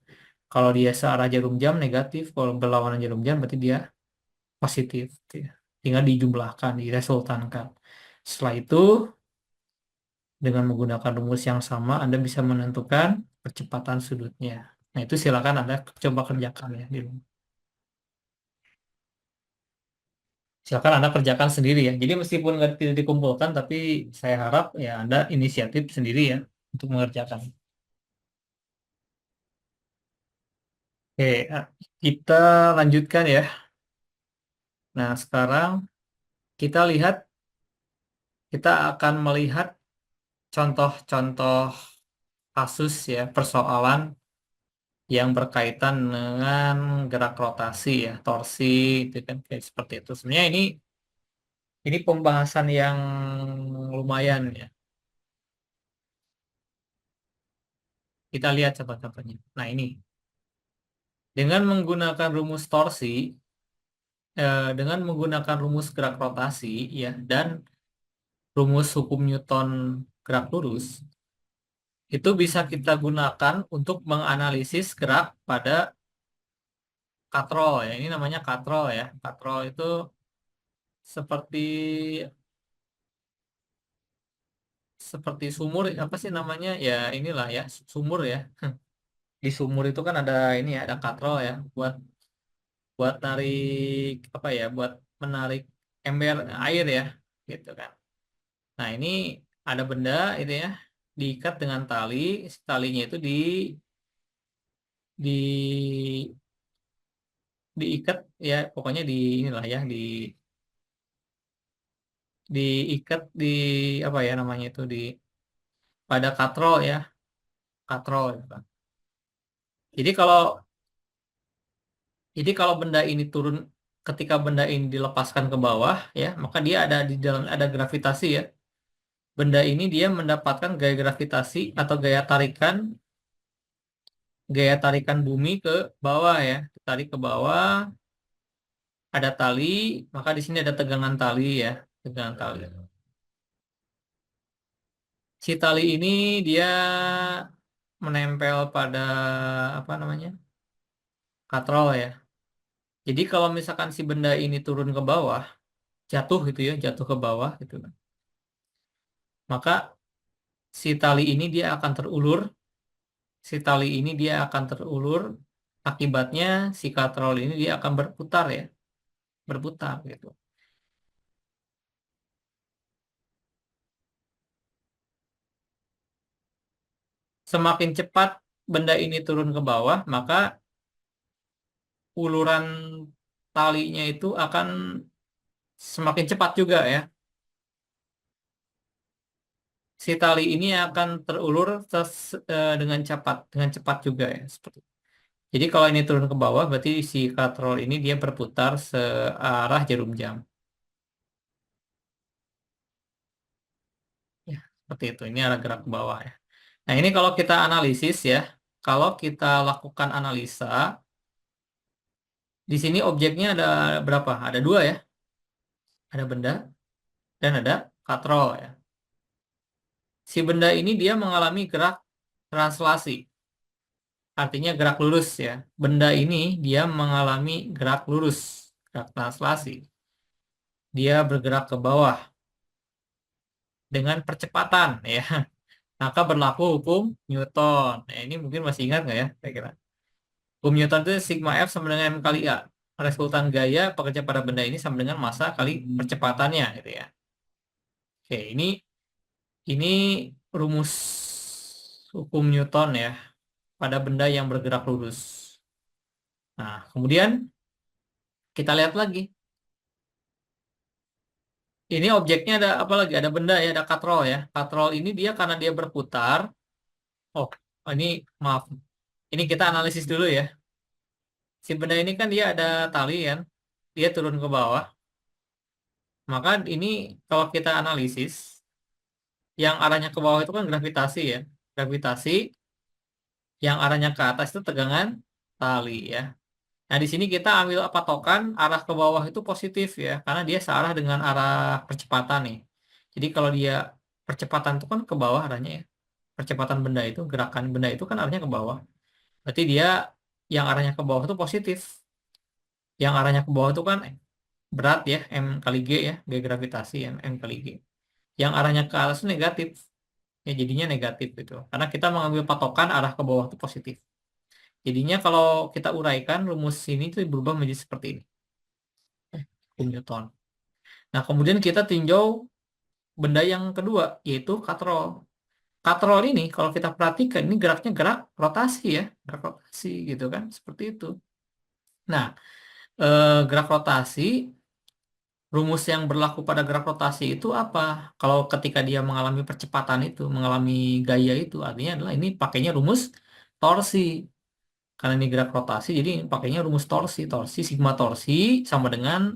Kalau dia searah jarum jam negatif, kalau berlawanan jarum jam berarti dia positif gitu ya. Tinggal dijumlahkan, diresultankan. Setelah itu dengan menggunakan rumus yang sama Anda bisa menentukan percepatan sudutnya. Nah, itu silakan Anda coba kerjakan ya di rumah. Silakan Anda kerjakan sendiri ya. Jadi meskipun nggak tidak dikumpulkan, tapi saya harap ya Anda inisiatif sendiri ya untuk mengerjakan. Oke, kita lanjutkan ya. Nah, sekarang kita lihat, kita akan melihat contoh-contoh kasus ya, persoalan yang berkaitan dengan gerak rotasi ya, torsi, itu kan kayak seperti itu. Sebenarnya ini pembahasan yang lumayan ya. Kita lihat contoh-contohnya. Nah, ini dengan menggunakan rumus torsi, dengan menggunakan rumus gerak rotasi ya dan rumus hukum Newton gerak lurus, itu bisa kita gunakan untuk menganalisis gerak pada katrol ya. Ini namanya katrol ya. Katrol itu seperti seperti sumur apa sih namanya? Ya inilah ya, sumur ya. Di sumur itu kan ada ini ya, ada katrol ya buat buat narik apa ya? Buat menarik ember air ya, gitu kan. Nah, ini ada benda itu ya, diikat dengan tali, talinya itu di diikat ya, pokoknya di inilah ya, diikat di apa ya namanya itu di pada katrol ya, katrol gitu kan. Jadi kalau jadi kalau benda ini turun ketika benda ini dilepaskan ke bawah ya, maka dia ada di dalam ada gravitasi ya. Benda ini dia mendapatkan gaya gravitasi atau gaya tarikan bumi ke bawah ya, tarik ke bawah, ada tali, maka di sini ada tegangan tali ya, tegangan tali. Si tali ini dia menempel pada apa namanya? Katrol ya. Jadi kalau misalkan si benda ini turun ke bawah, jatuh gitu ya, jatuh ke bawah gitu kan. Maka si tali ini dia akan terulur, si tali ini dia akan terulur, akibatnya si katrol ini dia akan berputar ya, berputar gitu. Semakin cepat benda ini turun ke bawah, maka uluran talinya itu akan semakin cepat juga ya. Si tali ini akan terulur dengan cepat juga ya. Seperti. Jadi kalau ini turun ke bawah, berarti si katrol ini dia berputar searah jarum jam. Ya, seperti itu. Ini arah gerak ke bawah ya. Nah, ini kalau kita analisis ya, kalau kita lakukan analisa, di sini objeknya ada berapa? Ada dua ya, ada benda dan ada katrol ya. Si benda ini dia mengalami gerak translasi, artinya gerak lurus ya. Benda ini dia mengalami gerak lurus, gerak translasi. Dia bergerak ke bawah dengan percepatan ya. Maka berlaku hukum Newton. Nah, ini mungkin masih ingat nggak ya? Saya kira. Hukum Newton itu sigma F sama dengan M kali A. Resultan gaya pekerja pada benda ini sama dengan massa kali percepatannya gitu ya. Oke, ini rumus hukum Newton ya pada benda yang bergerak lurus. Nah, kemudian kita lihat lagi. Ini objeknya ada apa lagi? Ada benda ya, ada katrol ya. Katrol ini dia karena dia berputar. Oh, ini maaf. Ini kita analisis dulu ya. Si benda ini kan dia ada tali kan. Dia turun ke bawah. Maka ini kalau kita analisis, yang arahnya ke bawah itu kan gravitasi ya. Gravitasi yang arahnya ke atas itu tegangan tali ya. Nah, di sini kita ambil patokan arah ke bawah itu positif ya, karena dia searah dengan arah percepatan nih. Jadi kalau dia percepatan itu kan ke bawah arahnya ya. Percepatan benda itu, gerakan benda itu kan arahnya ke bawah. Berarti dia yang arahnya ke bawah itu positif. Yang arahnya ke bawah itu kan berat ya, M kali G ya, G gravitasi M, M kali G. Yang arahnya ke atas itu negatif. Ya jadinya negatif gitu. Karena kita mengambil patokan arah ke bawah itu positif. Jadinya kalau kita uraikan rumus ini itu berubah menjadi seperti ini. Hukum Newton. Nah, kemudian kita tinjau benda yang kedua, yaitu katrol. Katrol ini kalau kita perhatikan ini geraknya gerak rotasi ya, gerak rotasi gitu kan, seperti itu. Nah, gerak rotasi, rumus yang berlaku pada gerak rotasi itu apa? Kalau ketika dia mengalami percepatan itu, mengalami gaya itu, artinya adalah ini pakainya rumus torsi. Karena ini gerak rotasi, jadi pakainya rumus torsi. Torsi, sigma torsi sama dengan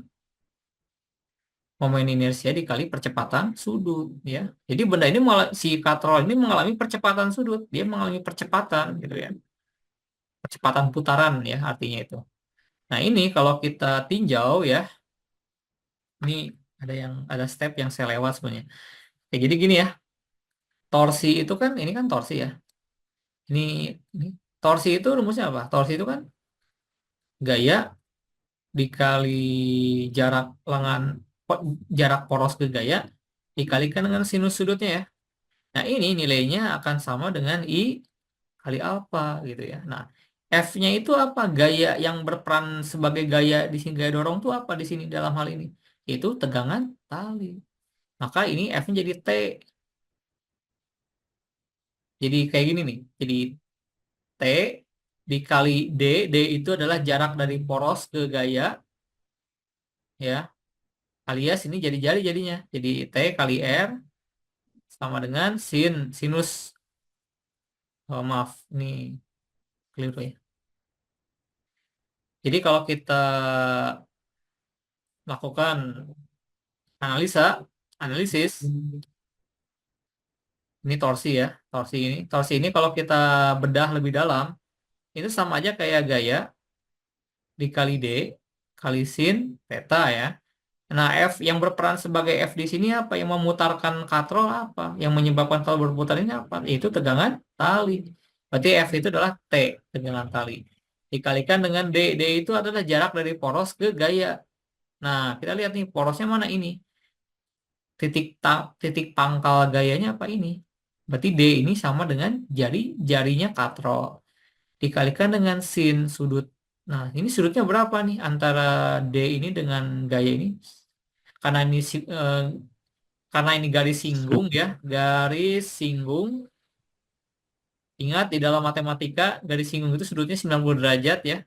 momen inersia dikali percepatan sudut ya. Jadi benda ini si katrol ini mengalami percepatan sudut, dia mengalami percepatan gitu ya. Percepatan putaran ya artinya itu. Nah, ini kalau kita tinjau ya, ini ada step yang saya lewat sebenarnya. Kayak jadi gini ya. Torsi itu kan ini kan torsi ya. Ini ini torsi itu rumusnya apa? Torsi itu kan gaya dikali jarak lengan jarak poros ke gaya dikalikan dengan sinus sudutnya ya. Nah, ini nilainya akan sama dengan I kali alfa gitu ya. Nah, F-nya itu apa? Gaya yang berperan sebagai gaya di sini, gaya dorong itu apa di sini dalam hal ini? Itu tegangan tali. Maka ini F-nya jadi T. Jadi kayak gini nih. Jadi T dikali D. D itu adalah jarak dari poros ke gaya ya. Alias ini jadi jadinya. Jadi T kali R sama dengan sinus. Oh, maaf, ini keliru ya. Jadi kalau kita lakukan analisis, ini torsi ya, torsi ini kalau kita bedah lebih dalam, itu sama aja kayak gaya dikali D kali sin theta ya. Nah, F yang berperan sebagai F di sini apa? Yang memutarkan katrol apa? Yang menyebabkan kalau berputar ini apa? Itu tegangan tali. Berarti F itu adalah T, tegangan tali. Dikalikan dengan D. D itu adalah jarak dari poros ke gaya. Nah, kita lihat nih porosnya mana ini? Titik pangkal gayanya apa ini? Berarti D ini sama dengan jarinya katrol. Dikalikan dengan sin sudut. Nah, ini sudutnya berapa nih antara D ini dengan gaya ini? Karena ini karena ini garis singgung ya, garis singgung. Ingat di dalam matematika garis singgung itu sudutnya 90 derajat ya.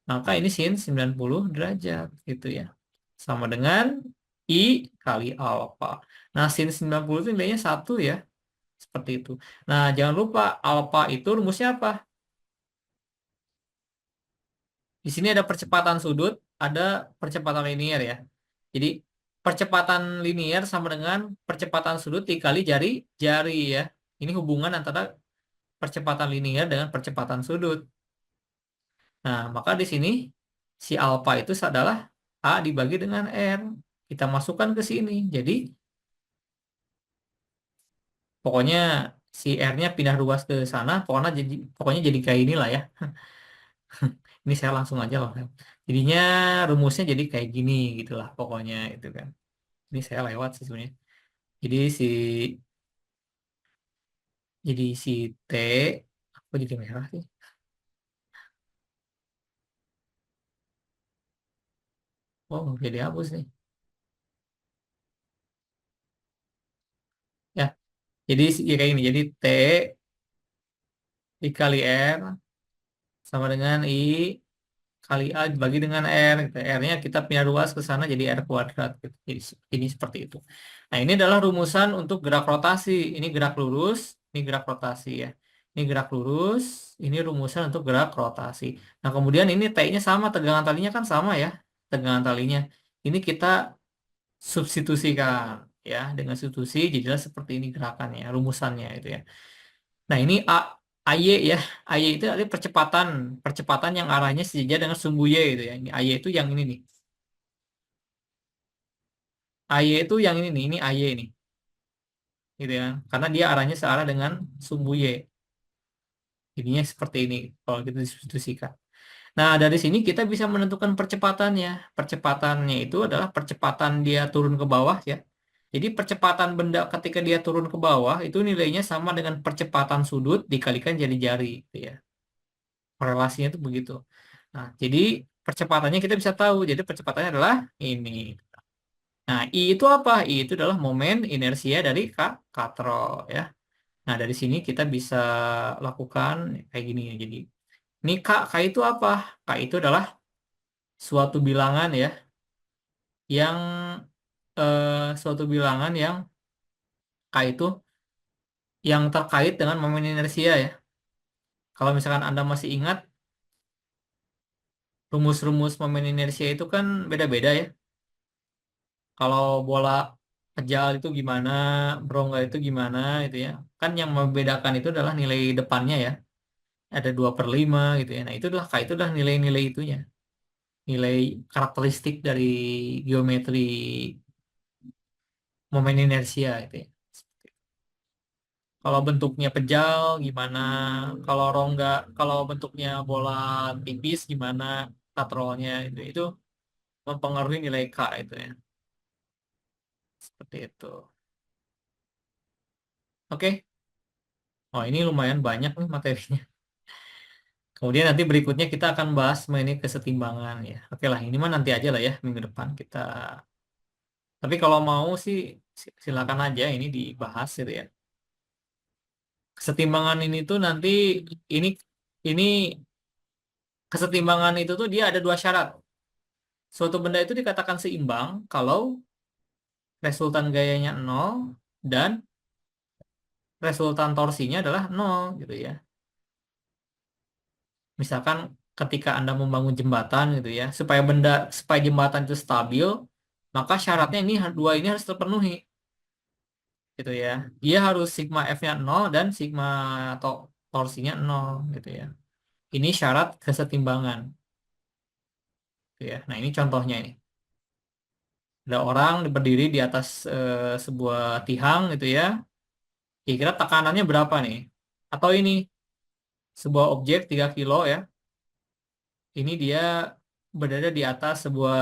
Maka ini sin 90 derajat gitu ya. Sama dengan I kali alfa. Nah, sin 90 itu nilainya 1 ya. Seperti itu. Nah, jangan lupa alfa itu rumusnya apa? Di sini ada percepatan sudut, ada percepatan linier ya. Jadi percepatan linier sama dengan percepatan sudut dikali jari ya. Ini hubungan antara percepatan linear dengan percepatan sudut. Nah, maka di sini si alfa itu adalah A dibagi dengan R. Kita masukkan ke sini. Jadi, pokoknya si R-nya pindah ruas ke sana, pokoknya jadi kayak inilah ya. Ini saya langsung aja loh. Jadinya rumusnya jadi kayak gini gitulah pokoknya itu kan. Ini saya lewat sih sebenarnya. Jadi si jadi si T apa jadi merah sih? Oh, jadi hapus nih. Ya, jadi ya kayak gini. Jadi T dikali R sama dengan I kali A dibagi dengan R gitu. R-nya kita pindah ruas ke sana jadi R kuadrat gitu. Jadi ini seperti itu. Nah, ini adalah rumusan untuk gerak rotasi. Ini gerak lurus, ini gerak rotasi ya. Ini gerak lurus, ini rumusan untuk gerak rotasi. Nah, kemudian ini T-nya sama, tegangan talinya kan sama ya. Tegangan talinya. Ini kita substitusikan ya, dengan substitusi jadilah seperti ini gerakannya, rumusannya itu ya. Nah, ini AY ya. AY itu adalah percepatan, percepatan yang arahnya sejajar dengan sumbu Y itu ya. Ini AY itu yang ini nih. AY itu yang ini nih, ini AY nih. Gitu ya. Karena dia arahnya searah dengan sumbu Y. Jadinya seperti ini kalau kita disubstitusikan. Nah, dari sini kita bisa menentukan percepatannya. Percepatannya itu adalah percepatan dia turun ke bawah ya. Jadi percepatan benda ketika dia turun ke bawah itu nilainya sama dengan percepatan sudut dikalikan jari-jari gitu ya. Korelasinya itu begitu. Nah, jadi percepatannya kita bisa tahu. Jadi percepatannya adalah ini. Nah, I itu apa? I itu adalah momen inersia dari katrol ya. Nah, dari sini kita bisa lakukan kayak gini. Jadi, ini K itu apa? K itu adalah suatu bilangan ya, yang suatu bilangan yang K itu yang terkait dengan momen inersia ya. Kalau misalkan Anda masih ingat, rumus-rumus momen inersia itu kan beda-beda ya. Kalau bola pejal itu gimana, berongga itu gimana gitu ya. Kan yang membedakan itu adalah nilai depannya ya. Ada 2/5 gitu ya. Nah, itu adalah K itu adalah nilai-nilai itunya. Nilai karakteristik dari geometri momen inersia itu ya. Kalau bentuknya pejal gimana? Kalau rongga, kalau bentuknya bola tipis gimana? Katrolnya itu mempengaruhi nilai K itu ya. Seperti itu. Oke. Oh, ini lumayan banyak nih materinya. Kemudian nanti berikutnya kita akan bahas mengenai kesetimbangan ya. Oke lah, ini mah nanti aja lah ya minggu depan kita. Tapi kalau mau sih silakan aja ini dibahas gitu ya. Kesetimbangan ini tuh nanti ini ini kesetimbangan itu tuh dia ada dua syarat. Suatu benda itu dikatakan seimbang kalau resultan gayanya nol dan resultan torsinya adalah nol gitu ya. Misalkan ketika Anda membangun jembatan gitu ya, supaya jembatan itu stabil, maka syaratnya ini dua ini harus terpenuhi gitu ya. Dia harus sigma F-nya nol dan sigma torsinya nol gitu ya. Ini syarat kesetimbangan gitu ya. Nah, ini contohnya ini. Ada orang berdiri di atas sebuah tiang gitu ya. Kira-kira tekanannya berapa nih? Atau ini sebuah objek 3 kilo ya. Ini dia berada di atas sebuah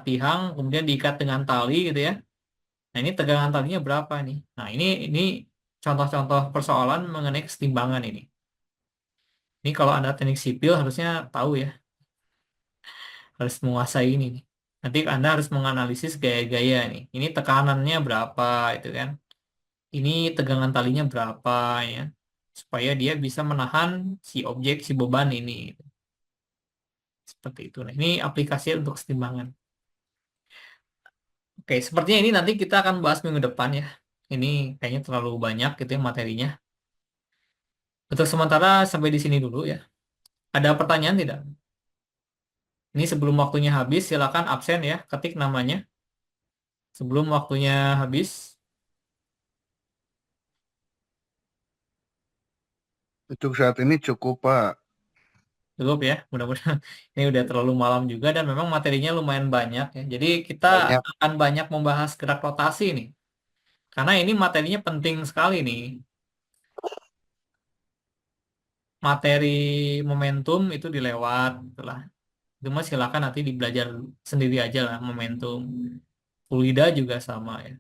tiang, kemudian diikat dengan tali gitu ya. Nah, ini tegangan talinya berapa nih? Nah, ini contoh-contoh persoalan mengenai kesetimbangan ini. Ini kalau Anda teknik sipil harusnya tahu ya, harus menguasai ini nih. Nanti Anda harus menganalisis gaya-gaya nih. Ini tekanannya berapa itu kan? Ini tegangan talinya berapa ya? Supaya dia bisa menahan si objek, si beban ini. Seperti itu. Nah, ini aplikasi untuk kesetimbangan. Oke, sepertinya ini nanti kita akan bahas minggu depan ya. Ini kayaknya terlalu banyak gitu ya materinya. Untuk sementara sampai di sini dulu ya. Ada pertanyaan tidak? Ini sebelum waktunya habis, silakan absen ya, ketik namanya. Sebelum waktunya habis. Untuk saat ini cukup, Pak. Cukup ya, mudah-mudahan ini udah terlalu malam juga dan memang materinya lumayan banyak ya. Jadi kita Banyak. akan banyak membahas gerak rotasi nih, karena ini materinya penting sekali nih. Materi momentum itu dilewat, itulah. Itu mah silakan nanti dibelajar sendiri aja lah momentum. Fluida juga sama ya.